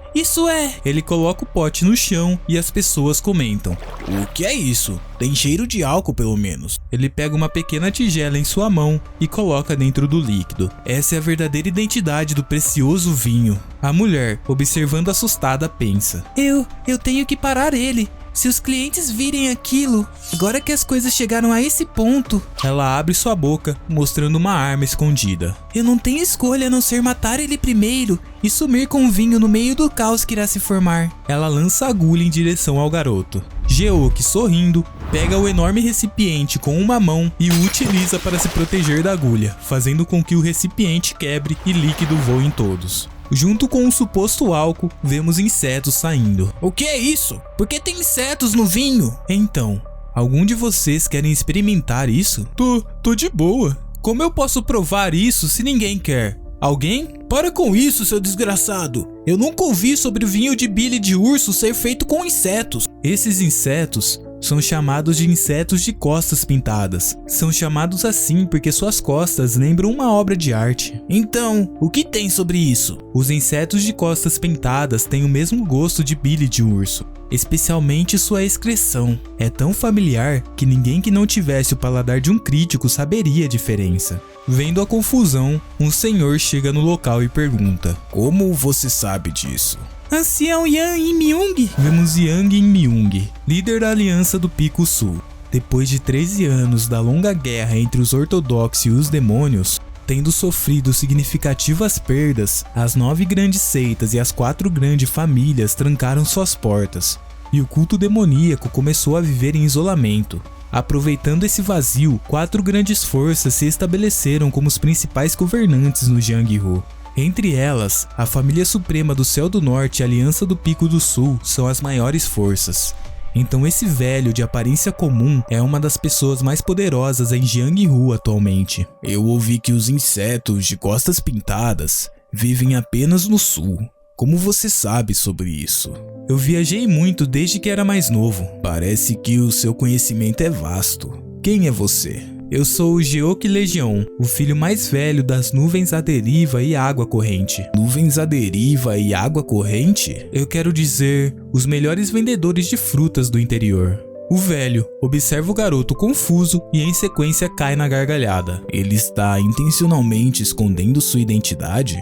é... Ele coloca o pote no chão e as pessoas comentam. O que é isso? Tem cheiro de álcool pelo menos. Ele pega uma pequena tigela em sua mão e coloca dentro do líquido. Essa é a verdadeira identidade do precioso vinho. A mulher, observando assustada, pensa. Eu tenho que parar ele. Se os clientes virem aquilo, agora que as coisas chegaram a esse ponto... Ela abre sua boca, mostrando uma arma escondida. Eu não tenho escolha a não ser matar ele primeiro e sumir com o vinho no meio do caos que irá se formar. Ela lança a agulha em direção ao garoto. Geoki, sorrindo, pega o enorme recipiente com uma mão e o utiliza para se proteger da agulha, fazendo com que o recipiente quebre e líquido voe em todos. Junto com o suposto álcool, vemos insetos saindo. O que é isso? Por que tem insetos no vinho? Então, algum de vocês querem experimentar isso? Tô de boa. Como eu posso provar isso se ninguém quer? Alguém? Para com isso, seu desgraçado. Eu nunca ouvi sobre o vinho de bile de urso ser feito com insetos. Esses insetos são chamados de insetos de costas pintadas. São chamados assim porque suas costas lembram uma obra de arte. Então, o que tem sobre isso? Os insetos de costas pintadas têm o mesmo gosto de bile de urso, especialmente sua excreção. É tão familiar que ninguém que não tivesse o paladar de um crítico saberia a diferença. Vendo a confusão, um senhor chega no local e pergunta: Como você sabe disso? Ancião Yang In-myung? Vemos Yang In-myung, líder da Aliança do Pico Sul. Depois de 13 anos da longa guerra entre os ortodoxos e os demônios, tendo sofrido significativas perdas, as 9 grandes seitas e as 4 grandes famílias trancaram suas portas, e o culto demoníaco começou a viver em isolamento. Aproveitando esse vazio, 4 grandes forças se estabeleceram como os principais governantes no Jianghu. Entre elas, a Família Suprema do Céu do Norte e a Aliança do Pico do Sul são as maiores forças. Então esse velho de aparência comum é uma das pessoas mais poderosas em Jianghu atualmente. Eu ouvi que os insetos de costas pintadas vivem apenas no sul. Como você sabe sobre isso? Eu viajei muito desde que era mais novo. Parece que o seu conhecimento é vasto. Quem é você? Eu sou o Geoki Legion, o filho mais velho das nuvens à deriva e água corrente. Nuvens à deriva e água corrente? Eu quero dizer, os melhores vendedores de frutas do interior. O velho observa o garoto confuso e em sequência cai na gargalhada. Ele está intencionalmente escondendo sua identidade?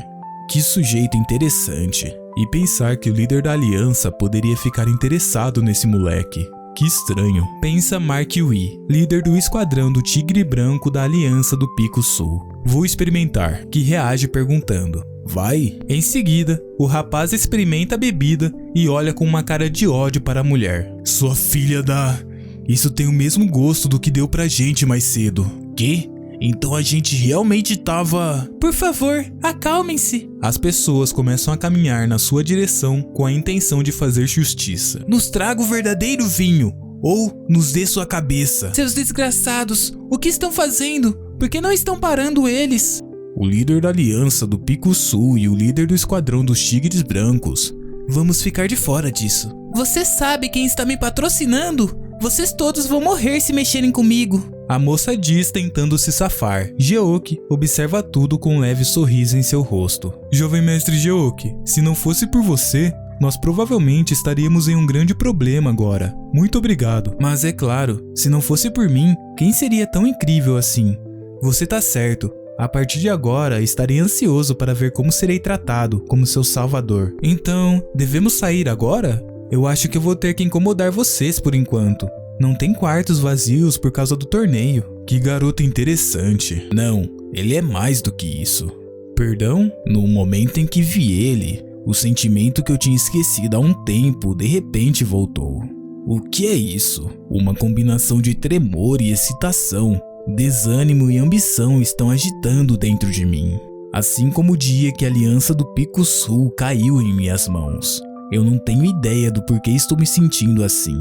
Que sujeito interessante. E pensar que o líder da aliança poderia ficar interessado nesse moleque. Que estranho, pensa Mark Wee, líder do esquadrão do Tigre Branco da Aliança do Pico Sul. Vou experimentar, que reage perguntando. Vai? Em seguida, o rapaz experimenta a bebida e olha com uma cara de ódio para a mulher. Sua filha da... Isso tem o mesmo gosto do que deu pra gente mais cedo. Que? Então a gente realmente tava... Por favor, acalmem-se. As pessoas começam a caminhar na sua direção com a intenção de fazer justiça. Nos traga o verdadeiro vinho, ou nos dê sua cabeça. Seus desgraçados, o que estão fazendo? Por que não estão parando eles? o líder da aliança do Pico Sul e o líder do esquadrão dos Tigres Brancos. Vamos ficar de fora disso. Você sabe quem está me patrocinando? Vocês todos vão morrer se mexerem comigo. A moça diz tentando se safar. Geoki observa tudo com um leve sorriso em seu rosto. Jovem mestre Geoki, se não fosse por você, nós provavelmente estaríamos em um grande problema agora. Muito obrigado. Mas é claro, se não fosse por mim, quem seria tão incrível assim? Você tá certo. A partir de agora, estarei ansioso para ver como serei tratado como seu salvador. Então, devemos sair agora? Eu acho que eu vou ter que incomodar vocês por enquanto. Não tem quartos vazios por causa do torneio. Que garoto interessante. Não, ele é mais do que isso. Perdão? No momento em que vi ele, o sentimento que eu tinha esquecido há um tempo de repente voltou. O que é isso? Uma combinação de tremor e excitação. Desânimo e ambição estão agitando dentro de mim, assim como o dia que a aliança do Pico Sul caiu em minhas mãos. Eu não tenho ideia do porquê estou me sentindo assim.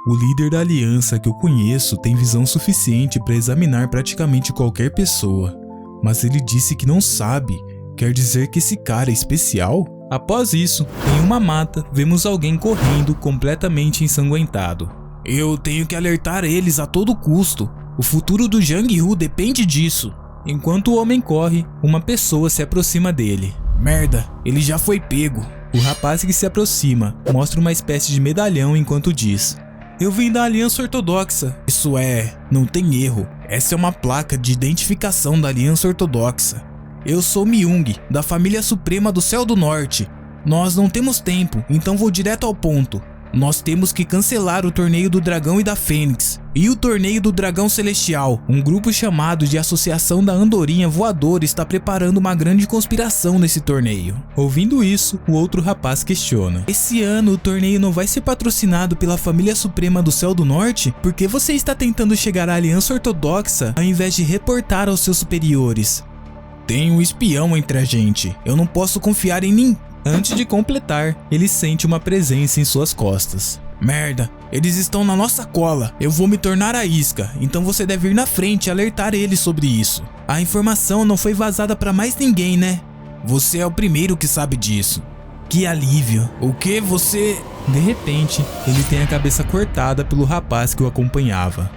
O líder da aliança que eu conheço tem visão suficiente para examinar praticamente qualquer pessoa, mas ele disse que não sabe. Quer dizer que esse cara é especial? Após isso, em uma mata, vemos alguém correndo completamente ensanguentado. Eu tenho que alertar eles a todo custo. O futuro do Jang Hu depende disso. Enquanto o homem corre, uma pessoa se aproxima dele. Merda, ele já foi pego. O rapaz que se aproxima mostra uma espécie de medalhão enquanto diz: eu vim da Aliança Ortodoxa. Isso é, não tem erro. Essa é uma placa de identificação da Aliança Ortodoxa. Eu sou Myung, da família suprema do Céu do Norte. Nós não temos tempo, então vou direto ao ponto. Nós temos que cancelar o Torneio do Dragão e da Fênix e o Torneio do Dragão Celestial. Um grupo chamado de Associação da Andorinha Voadora está preparando uma grande conspiração nesse torneio. Ouvindo isso, o outro rapaz questiona: esse ano o torneio não vai ser patrocinado pela família suprema do Céu do Norte? Por que você está tentando chegar à Aliança Ortodoxa ao invés de reportar aos seus superiores? Tem um espião entre a gente. Eu não posso confiar em ninguém. Antes de completar, ele sente uma presença em suas costas. Merda, eles estão na nossa cola. Eu vou me tornar a isca, então você deve ir na frente e alertar eles sobre isso. A informação não foi vazada pra mais ninguém, né? Você é o primeiro que sabe disso. Que alívio. O que você... De repente, ele tem a cabeça cortada pelo rapaz que o acompanhava.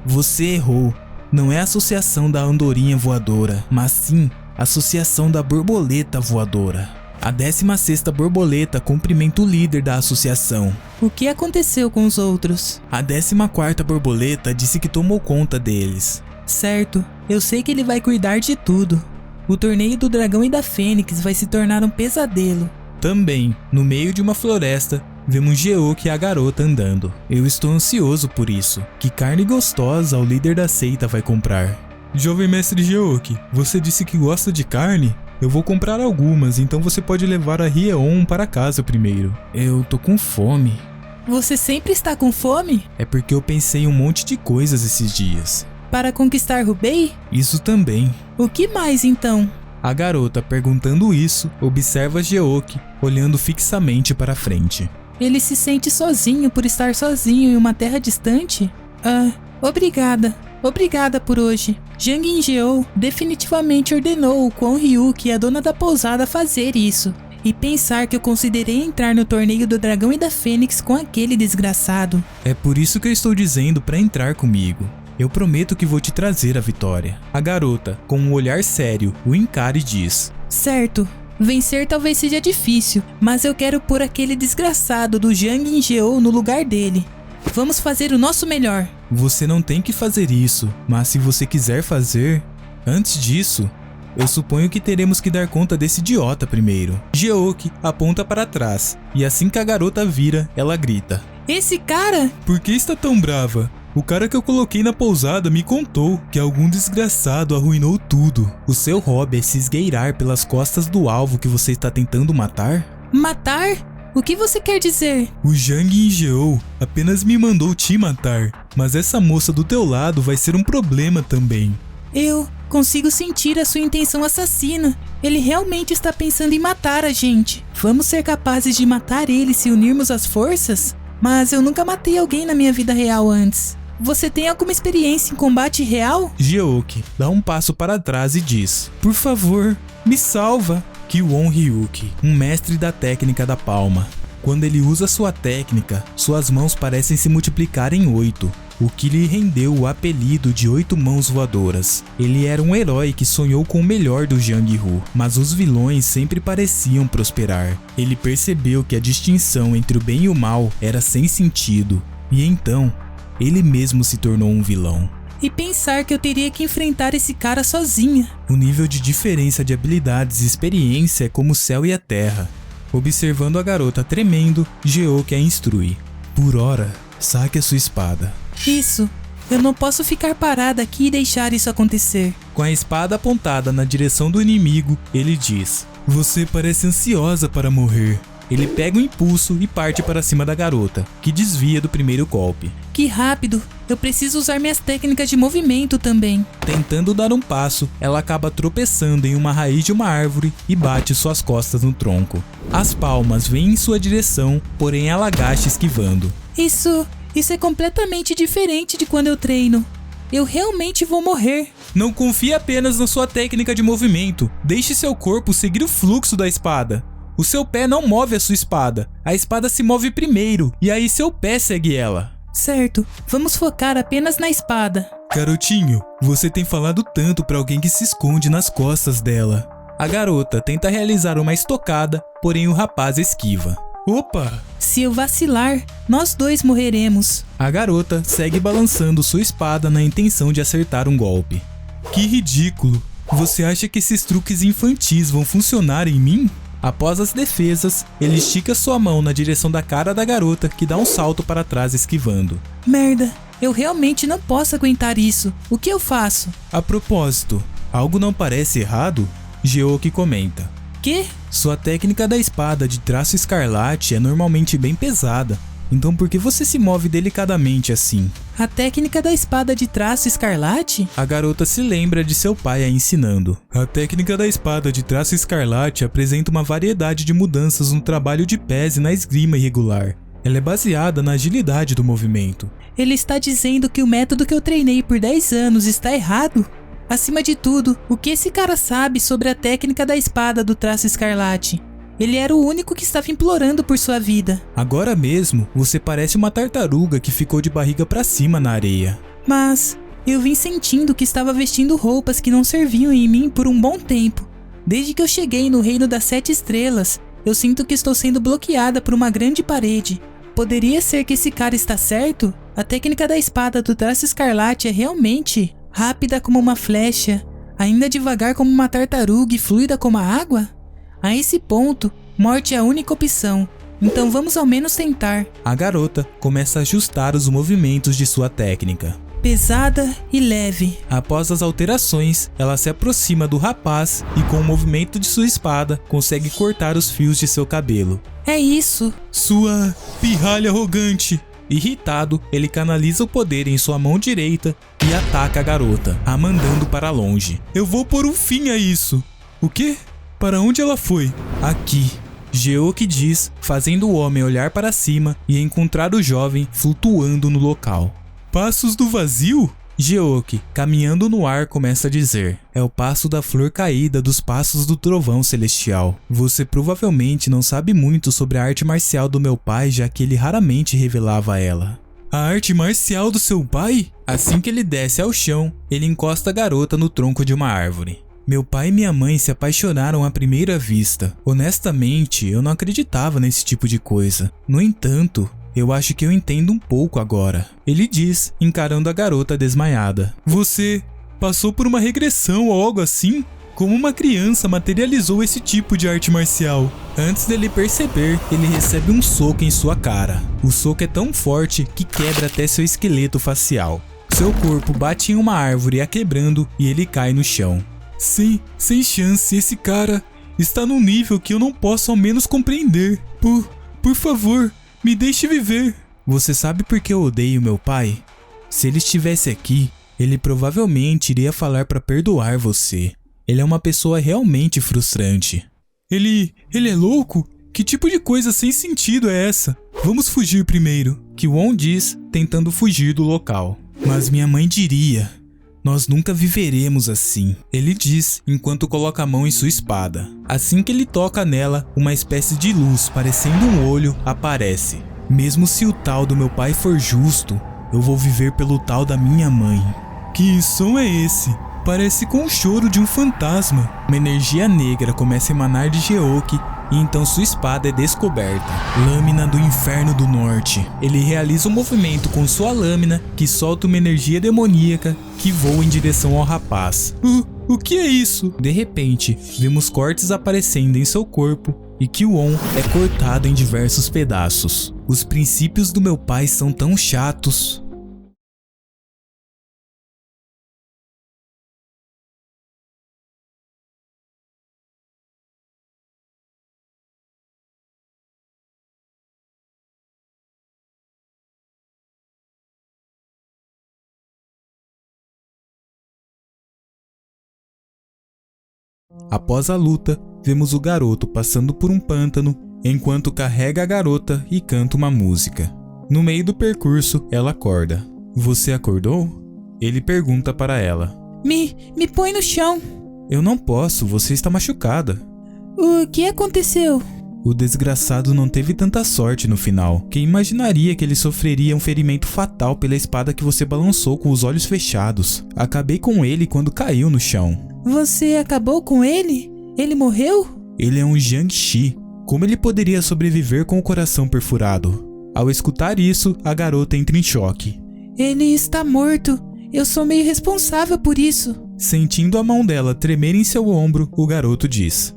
Você errou. Não é a Associação da Andorinha Voadora, mas sim a Associação da Borboleta Voadora. A 16ª borboleta cumprimenta o líder da associação. O que aconteceu com os outros? A 14ª borboleta disse que tomou conta deles. Certo, eu sei que ele vai cuidar de tudo. O torneio do dragão e da fênix vai se tornar um pesadelo. Também, no meio de uma floresta, vemos Geoki e a garota andando. Eu estou ansioso por isso. Que carne gostosa o líder da seita vai comprar. Jovem mestre Geoki, você disse que gosta de carne? Eu vou comprar algumas, então você pode levar a Rieon para casa primeiro. Eu tô com fome. Você sempre está com fome? É porque eu pensei em um monte de coisas esses dias. Para conquistar Rubei? Isso também. O que mais então? A garota, perguntando isso, observa Geoki, olhando fixamente para frente. Ele se sente sozinho por estar sozinho em uma terra distante? Obrigada. Obrigada por hoje. Jang Ingeou definitivamente ordenou o Kwon Ryu, que é a dona da pousada, a fazer isso. E pensar que eu considerei entrar no Torneio do Dragão e da Fênix com aquele desgraçado. É por isso que eu estou dizendo para entrar comigo. Eu prometo que vou te trazer a vitória. A garota, com um olhar sério, o encara e diz: certo. Vencer talvez seja difícil, mas eu quero pôr aquele desgraçado do Jang Ingeou no lugar dele. Vamos fazer o nosso melhor. Você não tem que fazer isso, mas se você quiser fazer... Antes disso, eu suponho que teremos que dar conta desse idiota primeiro. Geoki aponta para trás, e assim que a garota vira, ela grita: esse cara? Por que está tão brava? O cara que eu coloquei na pousada me contou que algum desgraçado arruinou tudo. O seu hobby é se esgueirar pelas costas do alvo que você está tentando matar? Matar? O que você quer dizer? O Jang Ingeou apenas me mandou te matar, mas essa moça do teu lado vai ser um problema também. Eu consigo sentir a sua intenção assassina. Ele realmente está pensando em matar a gente. Vamos ser capazes de matar ele se unirmos as forças? Mas eu nunca matei alguém na minha vida real antes. Você tem alguma experiência em combate real? Geoki dá um passo para trás e diz: por favor, me salva. Kiwon Ryuki, um mestre da técnica da palma. Quando ele usa sua técnica, suas mãos parecem se multiplicar em 8, o que lhe rendeu o apelido de 8 mãos voadoras. Ele era um herói que sonhou com o melhor do Jianghu, mas os vilões sempre pareciam prosperar. Ele percebeu que a distinção entre o bem e o mal era sem sentido, e então, ele mesmo se tornou um vilão. E pensar que eu teria que enfrentar esse cara sozinha. O nível de diferença de habilidades e experiência é como o céu e a terra. Observando a garota tremendo, Geoki a instrui. Por hora, saque a sua espada. Isso, eu não posso ficar parada aqui e deixar isso acontecer. Com a espada apontada na direção do inimigo, ele diz: você parece ansiosa para morrer. Ele pega um impulso e parte para cima da garota, que desvia do primeiro golpe. Que rápido! Eu preciso usar minhas técnicas de movimento também. Tentando dar um passo, ela acaba tropeçando em uma raiz de uma árvore e bate suas costas no tronco. As palmas vêm em sua direção, porém ela agacha esquivando. Isso é completamente diferente de quando eu treino. Eu realmente vou morrer. Não confie apenas na sua técnica de movimento. Deixe seu corpo seguir o fluxo da espada. O seu pé não move a sua espada. A espada se move primeiro, e aí seu pé segue ela. Certo, vamos focar apenas na espada. Garotinho, você tem falado tanto pra alguém que se esconde nas costas dela. A garota tenta realizar uma estocada, porém o rapaz esquiva. Opa! Se eu vacilar, nós dois morreremos. A garota segue balançando sua espada na intenção de acertar um golpe. Que ridículo! Você acha que esses truques infantis vão funcionar em mim? Após as defesas, ele estica sua mão na direção da cara da garota, que dá um salto para trás esquivando. Merda, eu realmente não posso aguentar isso. O que eu faço? A propósito, algo não parece errado? Geoki comenta. Quê? Sua técnica da espada de traço escarlate é normalmente bem pesada. Então por que você se move delicadamente assim? A técnica da espada de traço escarlate? A garota se lembra de seu pai a ensinando. A técnica da espada de traço escarlate apresenta uma variedade de mudanças no trabalho de pés e na esgrima irregular. Ela é baseada na agilidade do movimento. Ele está dizendo que o método que eu treinei por 10 anos está errado? Acima de tudo, o que esse cara sabe sobre a técnica da espada do traço escarlate? Ele era o único que estava implorando por sua vida. Agora mesmo, você parece uma tartaruga que ficou de barriga pra cima na areia. Mas eu vim sentindo que estava vestindo roupas que não serviam em mim por um bom tempo. Desde que eu cheguei no Reino das 7 Estrelas, eu sinto que estou sendo bloqueada por uma grande parede. Poderia ser que esse cara está certo? A técnica da espada do traço escarlate é realmente rápida como uma flecha, ainda devagar como uma tartaruga e fluida como a água? A esse ponto, morte é a única opção, então vamos ao menos tentar. A garota começa a ajustar os movimentos de sua técnica. Pesada e leve. Após as alterações, ela se aproxima do rapaz e com o movimento de sua espada, consegue cortar os fios de seu cabelo. É isso. Sua pirralha arrogante. Irritado, ele canaliza o poder em sua mão direita e ataca a garota, a mandando para longe. Eu vou pôr um fim a isso. O quê? Para onde ela foi? Aqui. Geoki diz, fazendo o homem olhar para cima e encontrar o jovem flutuando no local. Passos do vazio? Geoki, caminhando no ar, começa a dizer. É o passo da flor caída dos passos do trovão celestial. Você provavelmente não sabe muito sobre a arte marcial do meu pai, já que ele raramente revelava ela. A arte marcial do seu pai? Assim que ele desce ao chão, ele encosta a garota no tronco de uma árvore. Meu pai e minha mãe se apaixonaram à primeira vista. Honestamente, eu não acreditava nesse tipo de coisa. No entanto, eu acho que eu entendo um pouco agora. Ele diz, encarando a garota desmaiada. Você passou por uma regressão ou algo assim? Como uma criança materializou esse tipo de arte marcial? Antes dele perceber, ele recebe um soco em sua cara. O soco é tão forte que quebra até seu esqueleto facial. Seu corpo bate em uma árvore a quebrando e ele cai no chão. Sem chance, esse cara está num nível que eu não posso ao menos compreender. Por favor, me deixe viver. Você sabe por que eu odeio meu pai? Se ele estivesse aqui, ele provavelmente iria falar para perdoar você. Ele é uma pessoa realmente frustrante. Ele é louco? Que tipo de coisa sem sentido é essa? Vamos fugir primeiro, Kiwon diz, tentando fugir do local. Mas minha mãe diria: nós nunca viveremos assim. Ele diz enquanto coloca a mão em sua espada. Assim que ele toca nela, uma espécie de luz, parecendo um olho, aparece. Mesmo se o tal do meu pai for justo, eu vou viver pelo tal da minha mãe. Que som é esse? Parece com o choro de um fantasma. Uma energia negra começa a emanar de Geoki e então sua espada é descoberta. Lâmina do Inferno do Norte. Ele realiza um movimento com sua lâmina que solta uma energia demoníaca que voa em direção ao rapaz. O que é isso? De repente, vemos cortes aparecendo em seu corpo e Kyuon é cortado em diversos pedaços. Os princípios do meu pai são tão chatos. Após a luta, vemos o garoto passando por um pântano enquanto carrega a garota e canta uma música. No meio do percurso, ela acorda. Você acordou? Ele pergunta para ela. Me põe no chão. Eu não posso, você está machucada. O que aconteceu? O desgraçado não teve tanta sorte no final. Quem imaginaria que ele sofreria um ferimento fatal pela espada que você balançou com os olhos fechados? Acabei com ele quando caiu no chão. Você acabou com ele? Ele morreu? Ele é um Jiangshi. Como ele poderia sobreviver com o coração perfurado? Ao escutar isso, a garota entra em choque. Ele está morto. Eu sou meio responsável por isso. Sentindo a mão dela tremer em seu ombro, o garoto diz: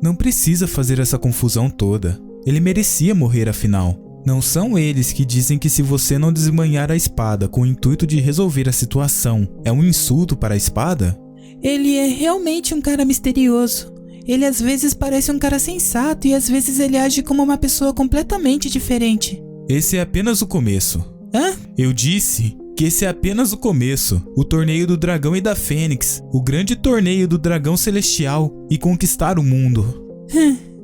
não precisa fazer essa confusão toda. Ele merecia morrer afinal. Não são eles que dizem que se você não desmanhar a espada com o intuito de resolver a situação, é um insulto para a espada? Ele é realmente um cara misterioso. Ele às vezes parece um cara sensato e às vezes ele age como uma pessoa completamente diferente. Esse é apenas o começo. Hã? Eu disse que esse é apenas o começo. O torneio do dragão e da fênix. O grande torneio do dragão celestial e conquistar o mundo.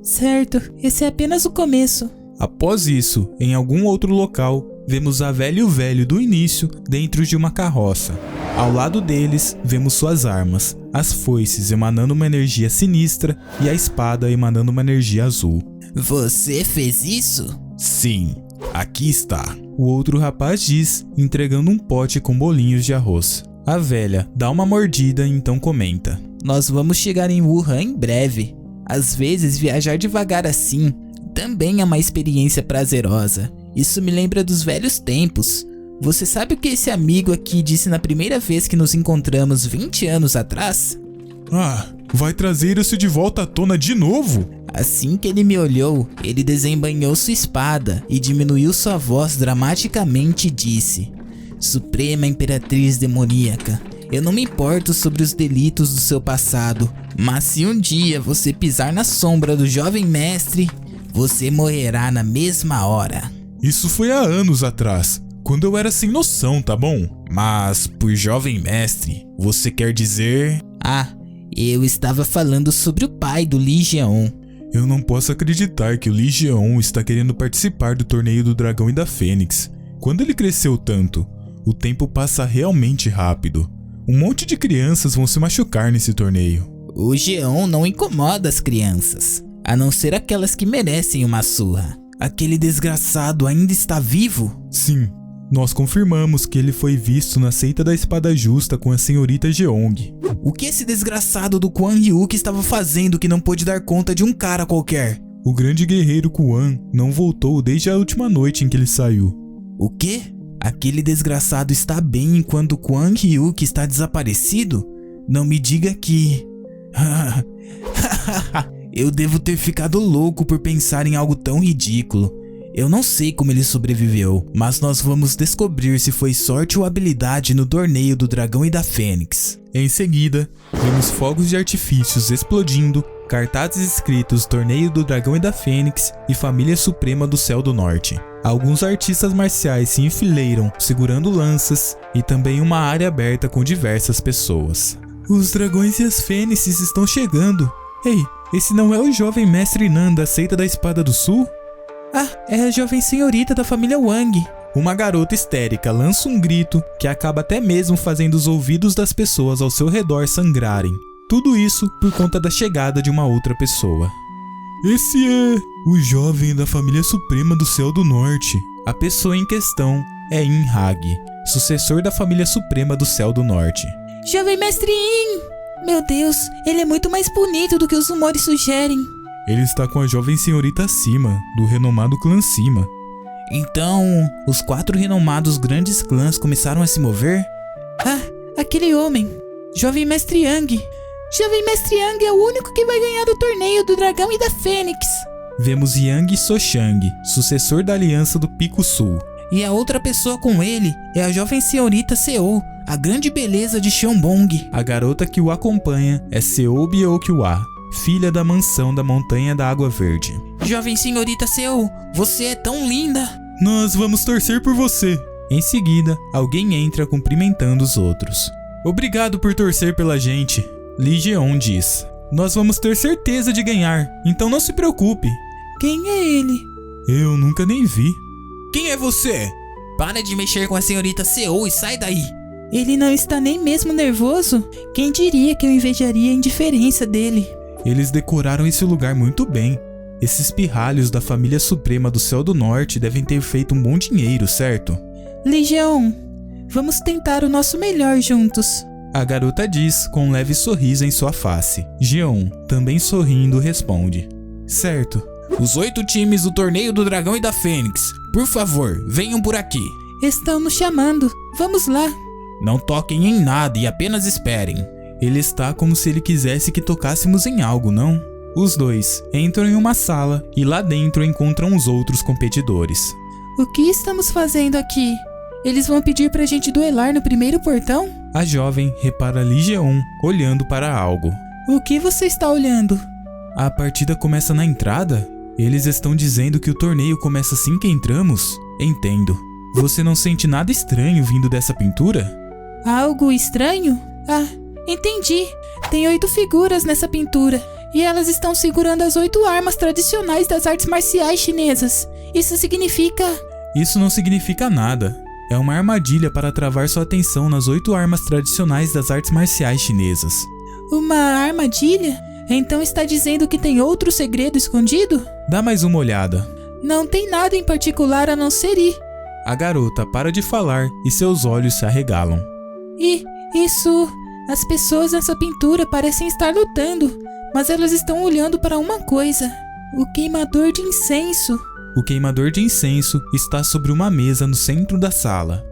Certo, esse é apenas o começo. Após isso, em algum outro local, vemos a velha e o velho do início dentro de uma carroça. Ao lado deles, vemos suas armas, as foices emanando uma energia sinistra e a espada emanando uma energia azul. Você fez isso? Sim, aqui está. O outro rapaz diz, entregando um pote com bolinhos de arroz. A velha dá uma mordida e então comenta: nós vamos chegar em Wuhan em breve. Às vezes viajar devagar assim também é uma experiência prazerosa. Isso me lembra dos velhos tempos. Você sabe o que esse amigo aqui disse na primeira vez que nos encontramos 20 anos atrás? Vai trazer isso de volta à tona de novo? Assim que ele me olhou, ele desembainhou sua espada e diminuiu sua voz dramaticamente e disse: Suprema Imperatriz Demoníaca, eu não me importo sobre os delitos do seu passado, mas se um dia você pisar na sombra do jovem mestre, você morrerá na mesma hora. Isso foi há anos atrás, quando eu era sem noção, tá bom? Mas por jovem mestre, você quer dizer... Eu estava falando sobre o pai do Li Jeon. Eu não posso acreditar que o Li Jeon está querendo participar do torneio do dragão e da fênix. Quando ele cresceu tanto, o tempo passa realmente rápido. Um monte de crianças vão se machucar nesse torneio. O Jeon não incomoda as crianças, a não ser aquelas que merecem uma surra. Aquele desgraçado ainda está vivo? Sim, nós confirmamos que ele foi visto na seita da espada justa com a senhorita Jeong. O que esse desgraçado do Quan Ryu estava fazendo que não pôde dar conta de um cara qualquer? O grande guerreiro Quan não voltou desde a última noite em que ele saiu. O quê? Aquele desgraçado está bem enquanto Quan Ryu está desaparecido? Não me diga que... Eu devo ter ficado louco por pensar em algo tão ridículo. Eu não sei como ele sobreviveu, mas nós vamos descobrir se foi sorte ou habilidade no torneio do dragão e da fênix. Em seguida, vemos fogos de artifícios explodindo, cartazes escritos Torneio do Dragão e da Fênix e Família Suprema do Céu do Norte. Alguns artistas marciais se enfileiram, segurando lanças, e também uma área aberta com diversas pessoas. Os dragões e as fênixes estão chegando. Ei, esse não é o jovem mestre Nan da seita da Espada do Sul? É a jovem senhorita da família Wang. uma garota histérica lança um grito que acaba até mesmo fazendo os ouvidos das pessoas ao seu redor sangrarem. Tudo isso por conta da chegada de uma outra pessoa. Esse é o jovem da família suprema do Céu do Norte. A pessoa em questão é In-Hag, sucessor da família suprema do Céu do Norte. Jovem Mestre In! Meu Deus, ele é muito mais bonito do que os rumores sugerem. Ele está com a jovem senhorita Sima, do renomado clã Sima. Então, os 4 renomados grandes clãs começaram a se mover? Ah, aquele homem. Jovem Mestre Yang. Jovem Mestre Yang é o único que vai ganhar o torneio do Dragão e da Fênix. Vemos Yang Sochang, sucessor da Aliança do Pico Sul. E a outra pessoa com ele é a jovem senhorita Seo, a grande beleza de Xiaobong. A garota que o acompanha é Seo Byeokyua, filha da mansão da Montanha da Água Verde. Jovem senhorita Seo, você é tão linda. Nós vamos torcer por você. Em seguida, alguém entra cumprimentando os outros. Obrigado por torcer pela gente. Li Jeon diz. Nós vamos ter certeza de ganhar, então não se preocupe. Quem é ele? Eu nunca nem vi. Quem é você? Para de mexer com a senhorita Seo e sai daí. Ele não está nem mesmo nervoso? Quem diria que eu invejaria a indiferença dele? Eles decoraram esse lugar muito bem. Esses pirralhos da família suprema do Céu do Norte devem ter feito um bom dinheiro, certo? Li Jeon, vamos tentar o nosso melhor juntos. A garota diz com um leve sorriso em sua face. Jeon, também sorrindo, responde. Certo. Os 8 times do Torneio do Dragão e da Fênix, por favor, venham por aqui. Estão nos chamando. Vamos lá. Não toquem em nada e apenas esperem. Ele está como se ele quisesse que tocássemos em algo, não? Os dois entram em uma sala e lá dentro encontram os outros competidores. O que estamos fazendo aqui? Eles vão pedir pra gente duelar no primeiro portão? A jovem repara Li Jeon olhando para algo. O que você está olhando? A partida começa na entrada? Eles estão dizendo que o torneio começa assim que entramos? Entendo. Você não sente nada estranho vindo dessa pintura? Algo estranho? Ah, entendi. Tem 8 figuras nessa pintura. E elas estão segurando as 8 armas tradicionais das artes marciais chinesas. Isso significa... Isso não significa nada. É uma armadilha para travar sua atenção nas 8 armas tradicionais das artes marciais chinesas. Uma armadilha? Então está dizendo que tem outro segredo escondido? Dá mais uma olhada. Não tem nada em particular a não ser ir. A garota para de falar e seus olhos se arregalam. E isso... As pessoas nessa pintura parecem estar lutando, mas elas estão olhando para uma coisa. O queimador de incenso. O queimador de incenso está sobre uma mesa no centro da sala.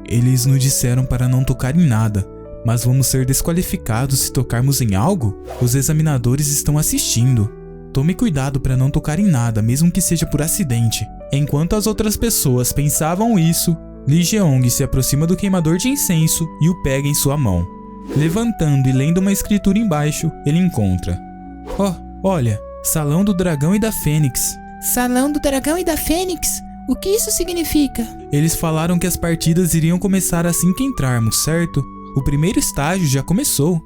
Eles nos disseram para não tocar em nada, mas vamos ser desqualificados se tocarmos em algo? Os examinadores estão assistindo. Tome cuidado para não tocar em nada, mesmo que seja por acidente. Enquanto as outras pessoas pensavam isso, Li Jeong se aproxima do queimador de incenso e o pega em sua mão. Levantando e lendo uma escritura embaixo, ele encontra. Olha, Salão do Dragão e da Fênix. Salão do Dragão e da Fênix? O que isso significa? Eles falaram que as partidas iriam começar assim que entrarmos, certo? O primeiro estágio já começou.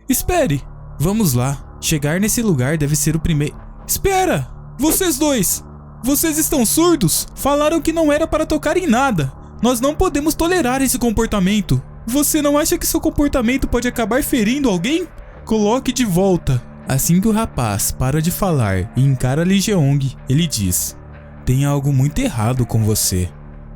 Espere! Vamos lá. Chegar nesse lugar deve ser o primeiro... Espera! Vocês dois! Vocês estão surdos? Falaram que não era para tocar em nada. Nós não podemos tolerar esse comportamento. Você não acha que seu comportamento pode acabar ferindo alguém? Coloque de volta. Assim que o rapaz para de falar e encara Li Jeong, ele diz: tem algo muito errado com você.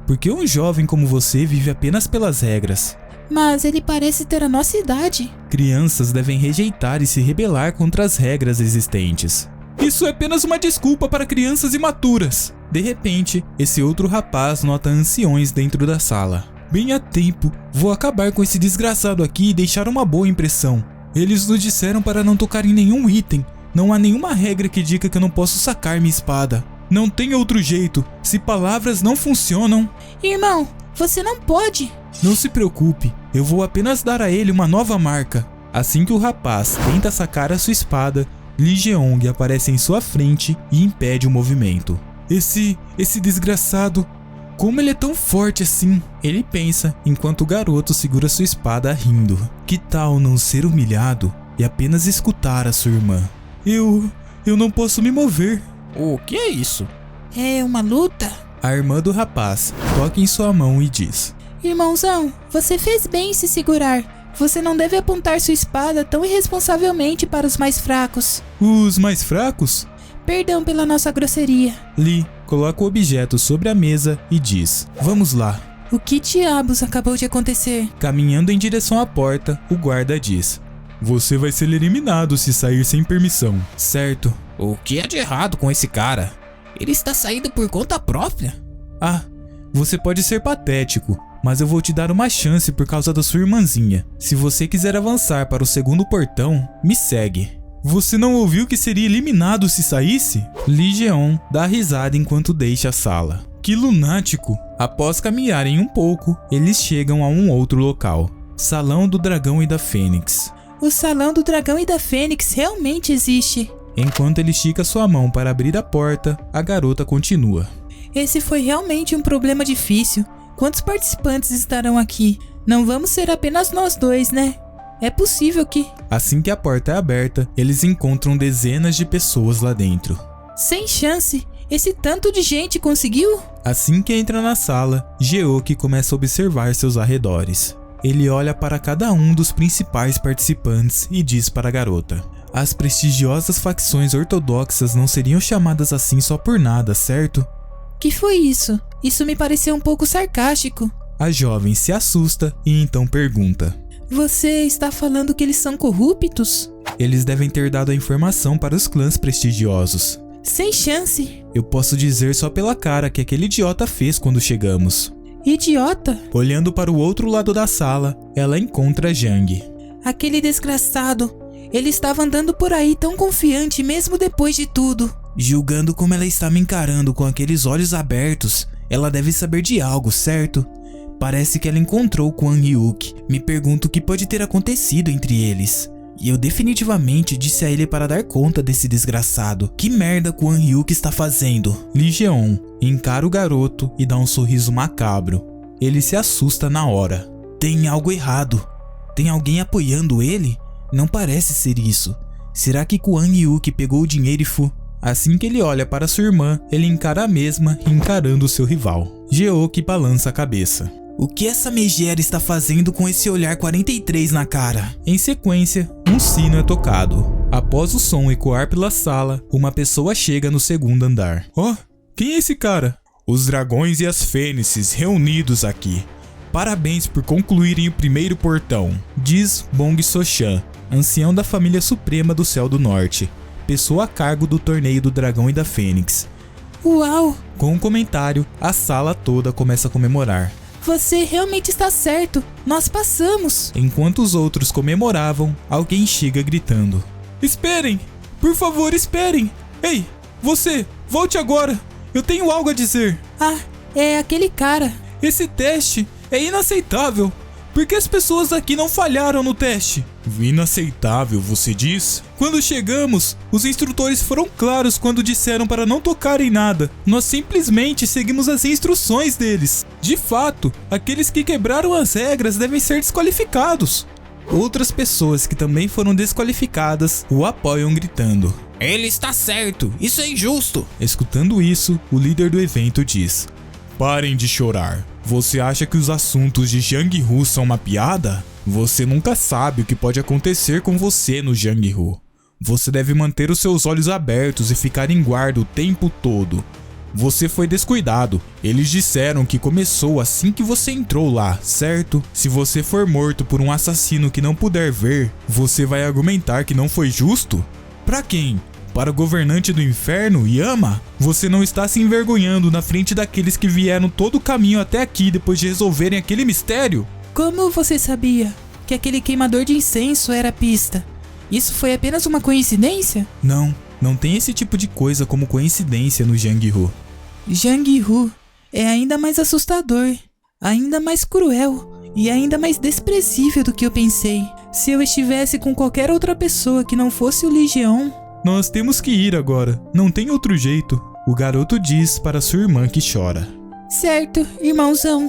Porque um jovem como você vive apenas pelas regras. Mas ele parece ter a nossa idade. Crianças devem rejeitar e se rebelar contra as regras existentes. Isso é apenas uma desculpa para crianças imaturas. De repente, esse outro rapaz nota anciões dentro da sala. Bem a tempo, vou acabar com esse desgraçado aqui e deixar uma boa impressão. Eles nos disseram para não tocar em nenhum item. Não há nenhuma regra que diga que eu não posso sacar minha espada. Não tem outro jeito. Se palavras não funcionam... Irmão, você não pode. Não se preocupe, eu vou apenas dar a ele uma nova marca. Assim que o rapaz tenta sacar a sua espada, Li Jeong aparece em sua frente e impede o movimento. Esse desgraçado... Como ele é tão forte assim? Ele pensa enquanto o garoto segura sua espada rindo. Que tal não ser humilhado e apenas escutar a sua irmã? Eu não posso me mover. O que é isso? É uma luta? A irmã do rapaz toca em sua mão e diz: Irmãozão, você fez bem em se segurar. Você não deve apontar sua espada tão irresponsavelmente para os mais fracos. Os mais fracos? Perdão pela nossa grosseria. Lee coloca o objeto sobre a mesa e diz: Vamos lá. O que diabos acabou de acontecer? Caminhando em direção à porta, o guarda diz: Você vai ser eliminado se sair sem permissão. Certo. O que é de errado com esse cara? Ele está saindo por conta própria? Ah, você pode ser patético, mas eu vou te dar uma chance por causa da sua irmãzinha. Se você quiser avançar para o segundo portão, me segue. Você não ouviu que seria eliminado se saísse? Lee Jeon dá risada enquanto deixa a sala. Que lunático! Após caminharem um pouco, eles chegam a um outro local. Salão do Dragão e da Fênix. O Salão do Dragão e da Fênix realmente existe. Enquanto ele estica sua mão para abrir a porta, a garota continua. Esse foi realmente um problema difícil. Quantos participantes estarão aqui? Não vamos ser apenas nós dois, né? É possível que... Assim que a porta é aberta, eles encontram dezenas de pessoas lá dentro. Sem chance! Esse tanto de gente conseguiu? Assim que entra na sala, Geoki começa a observar seus arredores. Ele olha para cada um dos principais participantes e diz para a garota: As prestigiosas facções ortodoxas não seriam chamadas assim só por nada, certo? Que foi isso? Isso me pareceu um pouco sarcástico. A jovem se assusta e então pergunta: Você está falando que eles são corruptos? Eles devem ter dado a informação para os clãs prestigiosos. Sem chance. Eu posso dizer só pela cara que aquele idiota fez quando chegamos. Idiota? Olhando para o outro lado da sala, ela encontra Jang. Aquele desgraçado. Ele estava andando por aí tão confiante mesmo depois de tudo. Julgando como ela está me encarando com aqueles olhos abertos, ela deve saber de algo, certo? Parece que ela encontrou Kwon Hyuk. Me pergunto o que pode ter acontecido entre eles. E eu definitivamente disse a ele para dar conta desse desgraçado. Que merda Kwon Hyuk está fazendo? Lee Jeon encara o garoto e dá um sorriso macabro. Ele se assusta na hora. Tem algo errado. Tem alguém apoiando ele? Não parece ser isso. Será que Kwon Hyuk pegou o dinheiro e Assim que ele olha para sua irmã, ele encara a mesma, encarando seu rival. Geoki balança a cabeça. O que essa megera está fazendo com esse olhar 43 na cara? Em sequência, um sino é tocado. Após o som ecoar pela sala, uma pessoa chega no segundo andar. Quem é esse cara? Os dragões e as fênixes reunidos aqui. Parabéns por concluírem o primeiro portão, diz Bong Sochan, ancião da família suprema do Céu do Norte, pessoa a cargo do torneio do Dragão e da Fênix. Uau! Com um comentário, a sala toda começa a comemorar. Você realmente está certo, nós passamos. Enquanto os outros comemoravam, alguém chega gritando: Esperem! Por favor, esperem! Ei, você, volte agora! Eu tenho algo a dizer! Ah, é aquele cara. Esse teste é inaceitável! Por que as pessoas aqui não falharam no teste? Inaceitável, você diz? Quando chegamos, os instrutores foram claros quando disseram para não tocar em nada. Nós simplesmente seguimos as instruções deles. De fato, aqueles que quebraram as regras devem ser desqualificados. Outras pessoas que também foram desqualificadas o apoiam gritando: Ele está certo, isso é injusto. Escutando isso, o líder do evento diz: Parem de chorar. Você acha que os assuntos de Jang-Hu são uma piada? Você nunca sabe o que pode acontecer com você no Jang-Hu. Você deve manter os seus olhos abertos e ficar em guarda o tempo todo. Você foi descuidado. Eles disseram que começou assim que você entrou lá, certo? Se você for morto por um assassino que não puder ver, você vai argumentar que não foi justo? Pra quem? Para o governante do inferno, Yama? Você não está se envergonhando na frente daqueles que vieram todo o caminho até aqui depois de resolverem aquele mistério? Como você sabia que aquele queimador de incenso era a pista? Isso foi apenas uma coincidência? Não tem esse tipo de coisa como coincidência no Jang-Hu. Jang-Hu é ainda mais assustador, ainda mais cruel e ainda mais desprezível do que eu pensei. Se eu estivesse com qualquer outra pessoa que não fosse o Lee Jeon... Nós temos que ir agora, não tem outro jeito. O garoto diz para sua irmã que chora. Certo, irmãozão.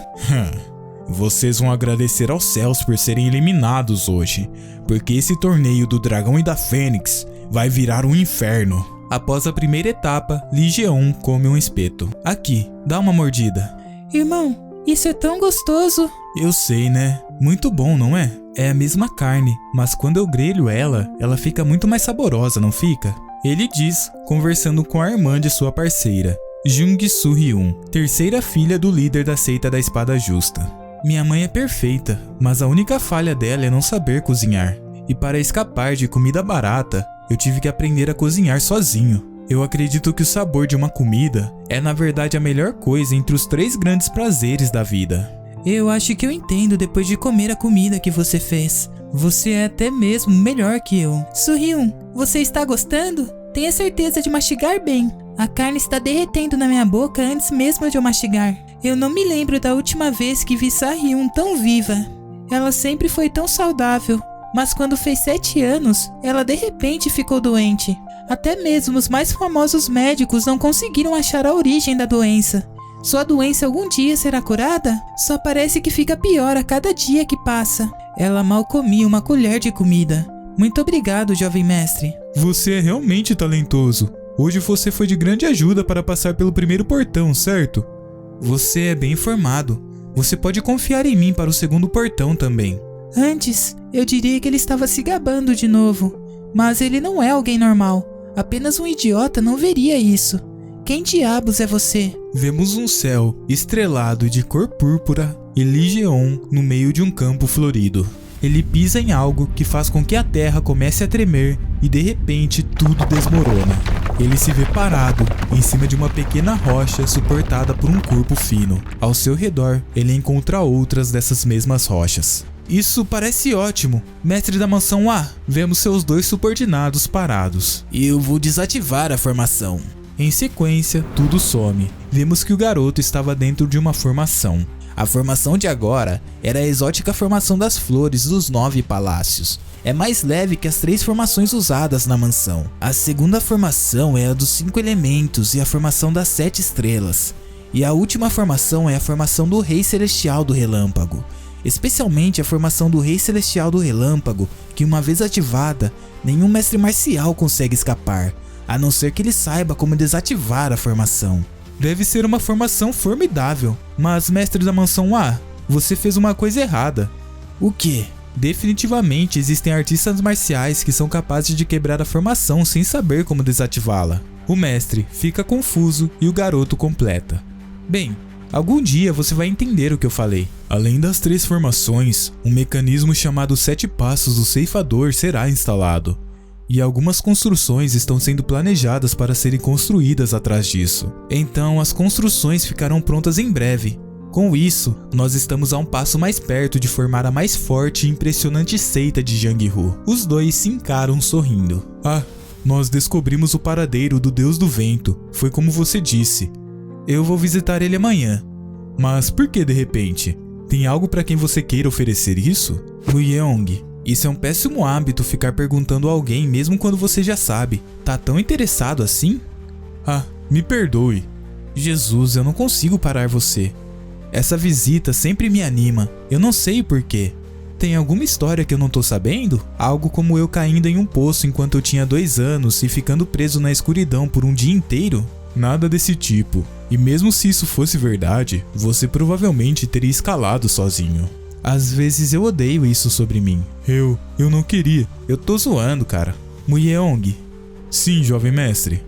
Vocês vão agradecer aos céus por serem eliminados hoje, porque esse torneio do Dragão e da Fênix vai virar um inferno. Após a primeira etapa, Lee Jeon come um espeto. Aqui, dá uma mordida. Irmão, isso é tão gostoso. Eu sei, né? Muito bom, não é? É a mesma carne, mas quando eu grelho ela fica muito mais saborosa, não fica? Ele diz, conversando com a irmã de sua parceira, Jung-Soo Hyun, terceira filha do líder da seita da Espada Justa. Minha mãe é perfeita, mas a única falha dela é não saber cozinhar. E para escapar de comida barata, eu tive que aprender a cozinhar sozinho. Eu acredito que o sabor de uma comida é na verdade a melhor coisa entre os 3 grandes prazeres da vida. Eu acho que eu entendo depois de comer a comida que você fez. Você é até mesmo melhor que eu. Soo-Hyun, você está gostando? Tenha certeza de mastigar bem. A carne está derretendo na minha boca antes mesmo de eu mastigar. Eu não me lembro da última vez que vi Soo-Hyun tão viva. Ela sempre foi tão saudável, mas quando fez 7 anos, ela de repente ficou doente. Até mesmo os mais famosos médicos não conseguiram achar a origem da doença. Sua doença algum dia será curada? Só parece que fica pior a cada dia que passa. Ela mal comia uma colher de comida. Muito obrigado, jovem mestre. Você é realmente talentoso. Hoje você foi de grande ajuda para passar pelo primeiro portão, certo? Você é bem informado. Você pode confiar em mim para o segundo portão também. Antes, eu diria que ele estava se gabando de novo. Mas ele não é alguém normal. Apenas um idiota não veria isso. Quem diabos é você? Vemos um céu estrelado de cor púrpura e Lee Jeon no meio de um campo florido. Ele pisa em algo que faz com que a terra comece a tremer e de repente tudo desmorona. Ele se vê parado em cima de uma pequena rocha suportada por um corpo fino. Ao seu redor, ele encontra outras dessas mesmas rochas. Isso parece ótimo. Mestre da mansão A, vemos seus 2 subordinados parados. Eu vou desativar a formação. Em sequência, tudo some. Vemos que o garoto estava dentro de uma formação. A formação de agora era a exótica formação das flores dos 9 palácios. É mais leve que as 3 formações usadas na mansão. A segunda formação é a dos 5 elementos e a formação das 7 estrelas. E a última formação é a formação do Rei Celestial do Relâmpago. Especialmente a formação do Rei Celestial do Relâmpago, que uma vez ativada, nenhum mestre marcial consegue escapar, a não ser que ele saiba como desativar a formação. Deve ser uma formação formidável, mas mestre da mansão A, você fez uma coisa errada. O quê? Definitivamente existem artistas marciais que são capazes de quebrar a formação sem saber como desativá-la. O mestre fica confuso e o garoto completa. Bem, algum dia você vai entender o que eu falei. Além das 3 formações, um mecanismo chamado 7 passos do ceifador será instalado. E algumas construções estão sendo planejadas para serem construídas atrás disso. Então as construções ficarão prontas em breve. Com isso, nós estamos a um passo mais perto de formar a mais forte e impressionante seita de Jang-Hu. Os 2 se encaram sorrindo. Ah, nós descobrimos o paradeiro do Deus do Vento. Foi como você disse. Eu vou visitar ele amanhã. Mas por que de repente? Tem algo para quem você queira oferecer isso? Woo-Yeong, isso é um péssimo hábito ficar perguntando a alguém mesmo quando você já sabe. Tá tão interessado assim? Ah, me perdoe. Jesus, eu não consigo parar você. Essa visita sempre me anima. Eu não sei o porquê. Tem alguma história que eu não tô sabendo? Algo como eu caindo em um poço enquanto eu tinha 2 anos e ficando preso na escuridão por um dia inteiro? Nada desse tipo. E mesmo se isso fosse verdade, você provavelmente teria escalado sozinho. Às vezes eu odeio isso sobre mim. Eu não queria. Eu tô zoando, cara. Woo-Yeong. Sim, jovem mestre.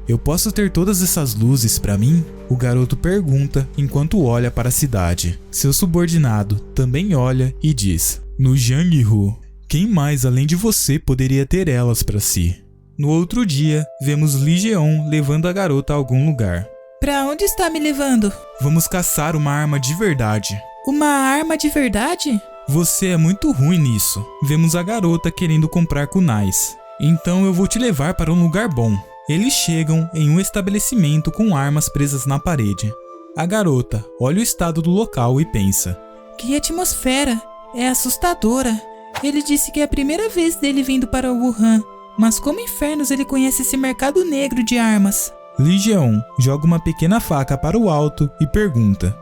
Eu posso ter todas essas luzes pra mim? O garoto pergunta enquanto olha para a cidade. Seu subordinado também olha e diz: no Jang-Hu, quem mais além de você poderia ter elas pra si? No outro dia, vemos Lee Jeon levando a garota a algum lugar. Pra onde está me levando? Vamos caçar uma arma de verdade. Uma arma de verdade? Você é muito ruim nisso. Vemos a garota querendo comprar kunais. Então eu vou te levar para um lugar bom. Eles chegam em um estabelecimento com armas presas na parede. A garota olha o estado do local e pensa: que atmosfera! É assustadora. Ele disse que é a primeira vez dele vindo para Wuhan. Mas como infernos ele conhece esse mercado negro de armas? Lee Jeon joga uma pequena faca para o alto e pergunta: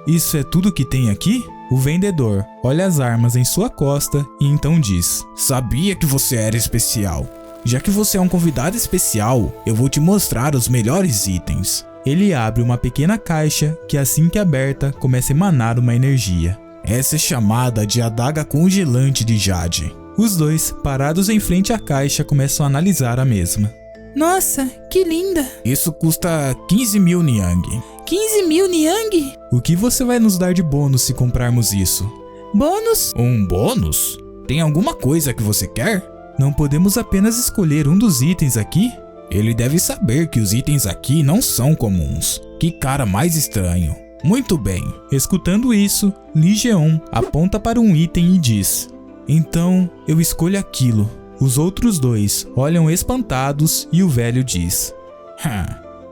isso é tudo que tem aqui? O vendedor olha as armas em sua costa e então diz: sabia que você era especial. Já que você é um convidado especial, eu vou te mostrar os melhores itens. Ele abre uma pequena caixa que, assim que aberta, começa a emanar uma energia. Essa é chamada de adaga congelante de Jade. Os dois, parados em frente à caixa, começam a analisar a mesma. Nossa, que linda! Isso custa 15 mil Niang. 15 mil Niang? O que você vai nos dar de bônus se comprarmos isso? Bônus? Um bônus? Tem alguma coisa que você quer? Não podemos apenas escolher um dos itens aqui? Ele deve saber que os itens aqui não são comuns. Que cara mais estranho. Muito bem. Escutando isso, Lee Jeon aponta para um item e diz: então, eu escolho aquilo. Os outros dois olham espantados e o velho diz: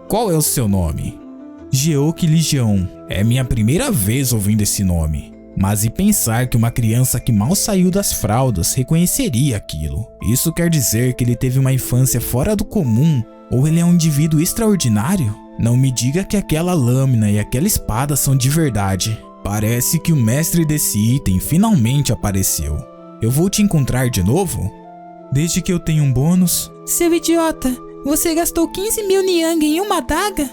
qual é o seu nome? Jeoki Lee Jeon. É minha primeira vez ouvindo esse nome. Mas e pensar que uma criança que mal saiu das fraldas reconheceria aquilo? Isso quer dizer que ele teve uma infância fora do comum? Ou ele é um indivíduo extraordinário? Não me diga que aquela lâmina e aquela espada são de verdade. Parece que o mestre desse item finalmente apareceu. Eu vou te encontrar de novo? Desde que eu tenha um bônus. Seu idiota, você gastou 15 mil Niang em uma adaga?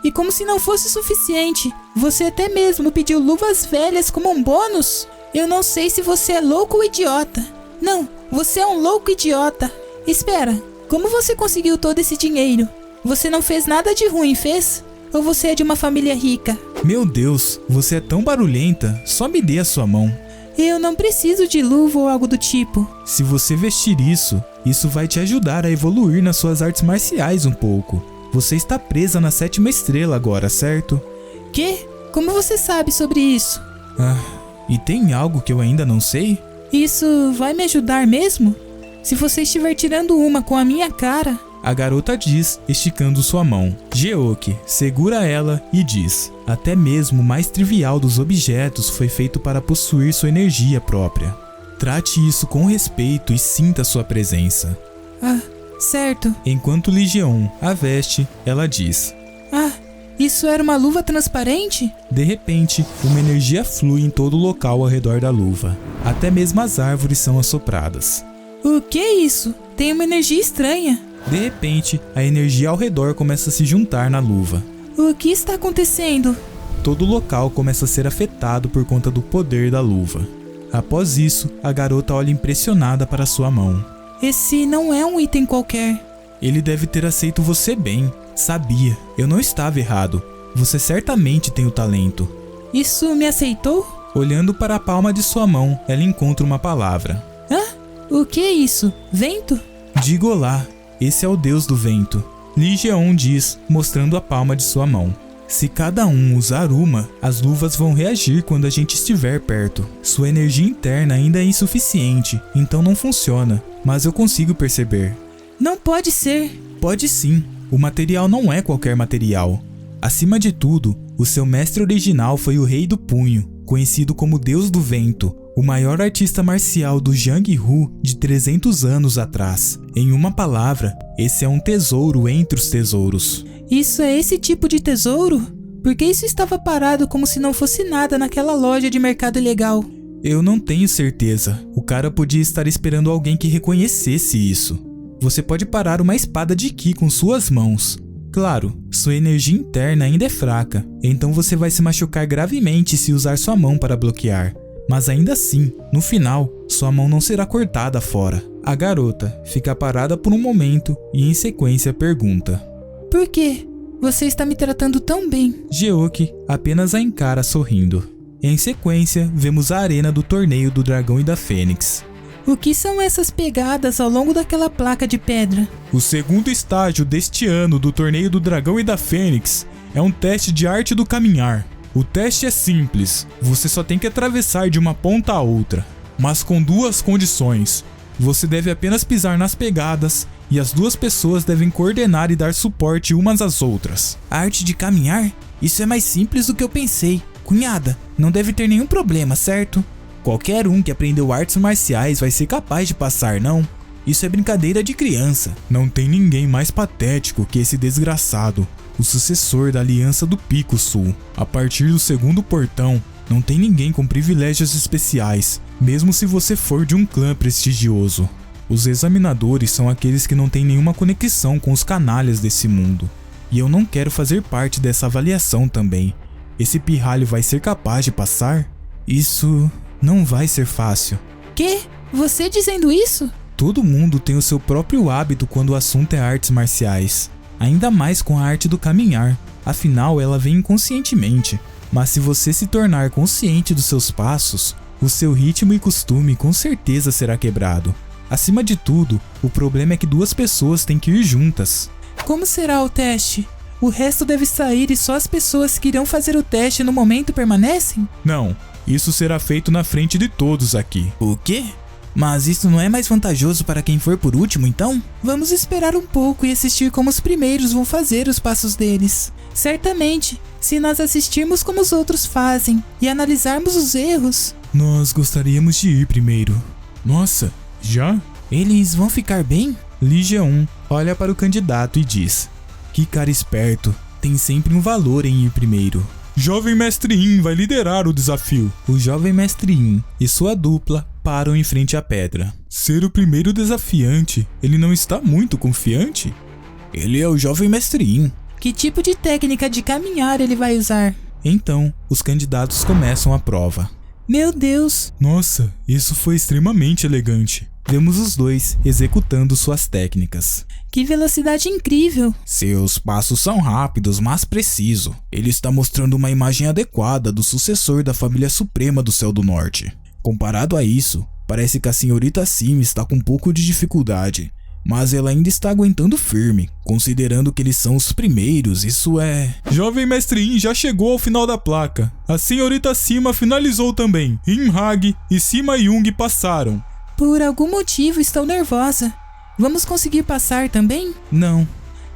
E como se não fosse suficiente, você até mesmo pediu luvas velhas como um bônus? Eu não sei se você é louco ou idiota. Não, você é um louco idiota. Espera, como você conseguiu todo esse dinheiro? Você não fez nada de ruim, fez? Ou você é de uma família rica? Meu Deus, você é tão barulhenta, só me dê a sua mão. Eu não preciso de luva ou algo do tipo. Se você vestir isso vai te ajudar a evoluir nas suas artes marciais um pouco. Você está presa na 7ª estrela agora, certo? Quê? Como você sabe sobre isso? E tem algo que eu ainda não sei? Isso vai me ajudar mesmo? Se você estiver tirando uma com a minha cara... A garota diz, esticando sua mão. Jeoki segura ela e diz: até mesmo o mais trivial dos objetos foi feito para possuir sua energia própria. Trate isso com respeito e sinta sua presença. Certo. Enquanto Lee Jeon a veste, ela diz: isso era uma luva transparente? De repente, uma energia flui em todo o local ao redor da luva. Até mesmo as árvores são assopradas. O que é isso? Tem uma energia estranha. De repente, a energia ao redor começa a se juntar na luva. O que está acontecendo? Todo o local começa a ser afetado por conta do poder da luva. Após isso, a garota olha impressionada para sua mão. Esse não é um item qualquer. Ele deve ter aceito você bem. Sabia, eu não estava errado. Você certamente tem o talento. Isso me aceitou? Olhando para a palma de sua mão, ela encontra uma palavra. O que é isso? Vento? Diga olá, esse é o deus do vento. Lee Jeon diz, mostrando a palma de sua mão. Se cada um usar uma, as luvas vão reagir quando a gente estiver perto. Sua energia interna ainda é insuficiente, então não funciona, mas eu consigo perceber. Não pode ser. Pode sim, o material não é qualquer material. Acima de tudo, o seu mestre original foi o Rei do Punho, conhecido como Deus do Vento, o maior artista marcial do Jianghu de 300 anos atrás. Em uma palavra, esse é um tesouro entre os tesouros. Isso é esse tipo de tesouro? Por que isso estava parado como se não fosse nada naquela loja de mercado ilegal? Eu não tenho certeza. O cara podia estar esperando alguém que reconhecesse isso. Você pode parar uma espada de Ki com suas mãos. Claro, sua energia interna ainda é fraca, então você vai se machucar gravemente se usar sua mão para bloquear. Mas ainda assim, no final, sua mão não será cortada fora. A garota fica parada por um momento e em sequência pergunta: por quê? Você está me tratando tão bem. Jeoki apenas a encara sorrindo. Em sequência, vemos a arena do torneio do Dragão e da Fênix. O que são essas pegadas ao longo daquela placa de pedra? O segundo estágio deste ano do torneio do Dragão e da Fênix é um teste de arte do caminhar. O teste é simples, você só tem que atravessar de uma ponta a outra, mas com duas condições. Você deve apenas pisar nas pegadas e as duas pessoas devem coordenar e dar suporte umas às outras. A arte de caminhar? Isso é mais simples do que eu pensei. Cunhada, não deve ter nenhum problema, certo? Qualquer um que aprendeu artes marciais vai ser capaz de passar, não? Isso é brincadeira de criança. Não tem ninguém mais patético que esse desgraçado, o sucessor da Aliança do Pico Sul. A partir do segundo portão, não tem ninguém com privilégios especiais, mesmo se você for de um clã prestigioso. Os examinadores são aqueles que não têm nenhuma conexão com os canalhas desse mundo. E eu não quero fazer parte dessa avaliação também. Esse pirralho vai ser capaz de passar? Isso não vai ser fácil. Quê? Você dizendo isso? Todo mundo tem o seu próprio hábito quando o assunto é artes marciais. Ainda mais com a arte do caminhar. Afinal, ela vem inconscientemente. Mas se você se tornar consciente dos seus passos, o seu ritmo e costume com certeza será quebrado. Acima de tudo, o problema é que duas pessoas têm que ir juntas. Como será o teste? O resto deve sair e só as pessoas que irão fazer o teste no momento permanecem? Não, isso será feito na frente de todos aqui. O quê? Mas isso não é mais vantajoso para quem for por último, então? Vamos esperar um pouco e assistir como os primeiros vão fazer os passos deles. Certamente, se nós assistirmos como os outros fazem e analisarmos os erros... Nós gostaríamos de ir primeiro. Nossa, já? Eles vão ficar bem? Li Jeon olha para o candidato e diz: que cara esperto, tem sempre um valor em ir primeiro. Jovem Mestre Yin vai liderar o desafio. O Jovem Mestre Yin e sua dupla param em frente à pedra. Ser o primeiro desafiante, ele não está muito confiante? Ele é o Jovem Mestre Yin. Que tipo de técnica de caminhar ele vai usar? Então, os candidatos começam a prova. Meu Deus! Nossa, isso foi extremamente elegante. Vemos os dois executando suas técnicas. Que velocidade incrível! Seus passos são rápidos, mas precisos. Ele está mostrando uma imagem adequada do sucessor da família suprema do Céu do Norte. Comparado a isso, parece que a senhorita Sim está com um pouco de dificuldade. Mas ela ainda está aguentando firme, considerando que eles são os primeiros, isso é... Jovem Mestre Yin já chegou ao final da placa. A senhorita Sima finalizou também. Hag e Sima Young passaram. Por algum motivo estou nervosa. Vamos conseguir passar também? Não.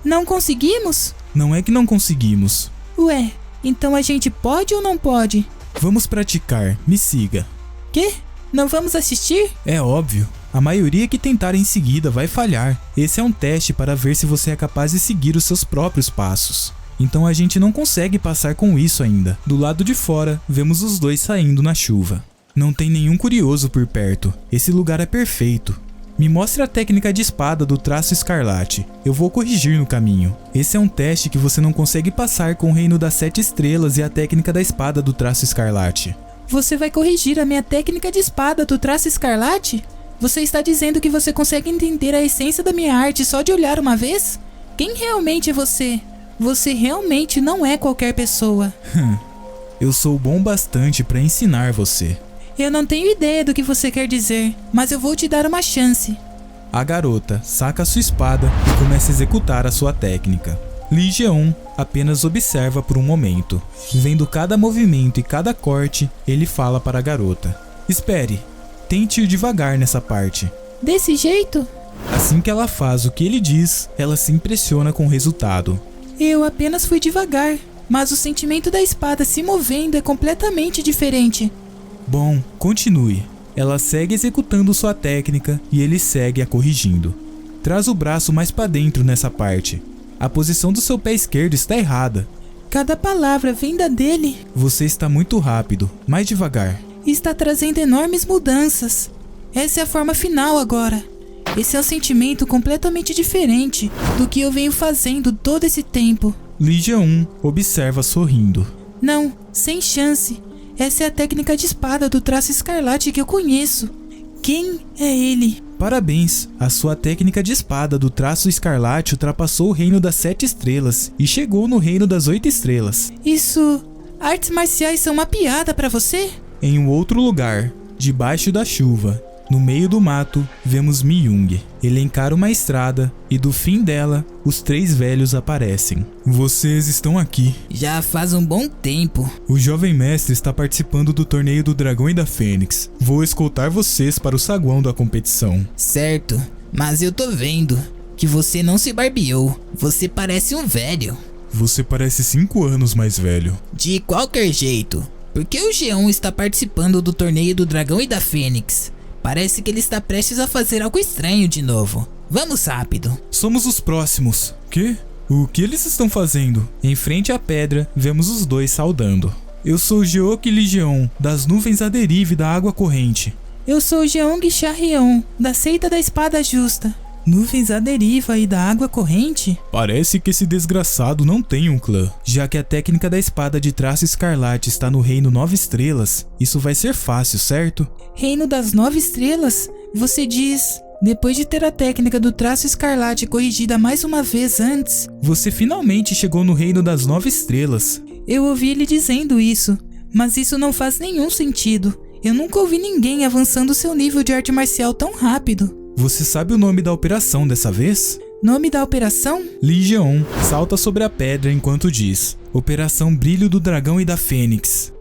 Não conseguimos? Não é que não conseguimos. Ué, então a gente pode ou não pode? Vamos praticar, me siga. Quê? Não vamos assistir? É óbvio. A maioria que tentar em seguida vai falhar. Esse é um teste para ver se você é capaz de seguir os seus próprios passos. Então a gente não consegue passar com isso ainda. Do lado de fora, vemos os dois saindo na chuva. Não tem nenhum curioso por perto. Esse lugar é perfeito. Me mostre a técnica de espada do traço escarlate. Eu vou corrigir no caminho. Esse é um teste que você não consegue passar com o reino das 7 estrelas e a técnica da espada do traço escarlate. Você vai corrigir a minha técnica de espada do traço escarlate? Você está dizendo que você consegue entender a essência da minha arte só de olhar uma vez? Quem realmente é você? Você realmente não é qualquer pessoa. Eu sou bom bastante para ensinar você. Eu não tenho ideia do que você quer dizer, mas eu vou te dar uma chance. A garota saca sua espada e começa a executar a sua técnica. Li Jeon apenas observa por um momento. Vendo cada movimento e cada corte, ele fala para a garota: espere, tente ir devagar nessa parte. Desse jeito? Assim que ela faz o que ele diz, ela se impressiona com o resultado. Eu apenas fui devagar, mas o sentimento da espada se movendo é completamente diferente. Bom, continue. Ela segue executando sua técnica e ele segue a corrigindo. Traz o braço mais para dentro nessa parte. A posição do seu pé esquerdo está errada. Cada palavra vinda dele. Você está muito rápido, mais devagar. Está trazendo enormes mudanças. Essa é a forma final agora. Esse é um sentimento completamente diferente do que eu venho fazendo todo esse tempo. Li Jeon observa sorrindo. Não, sem chance. Essa é a técnica de espada do traço escarlate que eu conheço. Quem é ele? Parabéns, a sua técnica de espada do traço escarlate ultrapassou o reino das 7 estrelas e chegou no reino das 8 estrelas. Isso... artes marciais são uma piada pra você? Em um outro lugar, debaixo da chuva, no meio do mato, vemos Mi-young. Ele encara uma estrada e do fim dela, os 3 velhos aparecem. Vocês estão aqui. Já faz um bom tempo. O jovem mestre está participando do torneio do Dragão e da Fênix. Vou escoltar vocês para o saguão da competição. Certo, mas eu tô vendo que você não se barbeou. Você parece um velho. Você parece 5 anos mais velho. De qualquer jeito, porque o Jeon está participando do torneio do Dragão e da Fênix. Parece que ele está prestes a fazer algo estranho de novo. Vamos rápido. Somos os próximos. Quê? O que eles estão fazendo? Em frente à pedra, vemos os dois saudando. Eu sou Geok Li Jeon, das nuvens à deriva da água corrente. Eu sou Jeong Charrion, da seita da espada justa. Nuvens à deriva e da água corrente? Parece que esse desgraçado não tem um clã. Já que a técnica da espada de traço escarlate está no reino 9 estrelas, isso vai ser fácil, certo? Reino das 9 estrelas? Você diz... Depois de ter a técnica do traço escarlate corrigida mais uma vez antes... Você finalmente chegou no reino das 9 estrelas. Eu ouvi ele dizendo isso, mas isso não faz nenhum sentido. Eu nunca ouvi ninguém avançando seu nível de arte marcial tão rápido. Você sabe o nome da operação dessa vez? Nome da operação? Lee Jeon salta sobre a pedra enquanto diz: Operação Brilho do Dragão e da Fênix.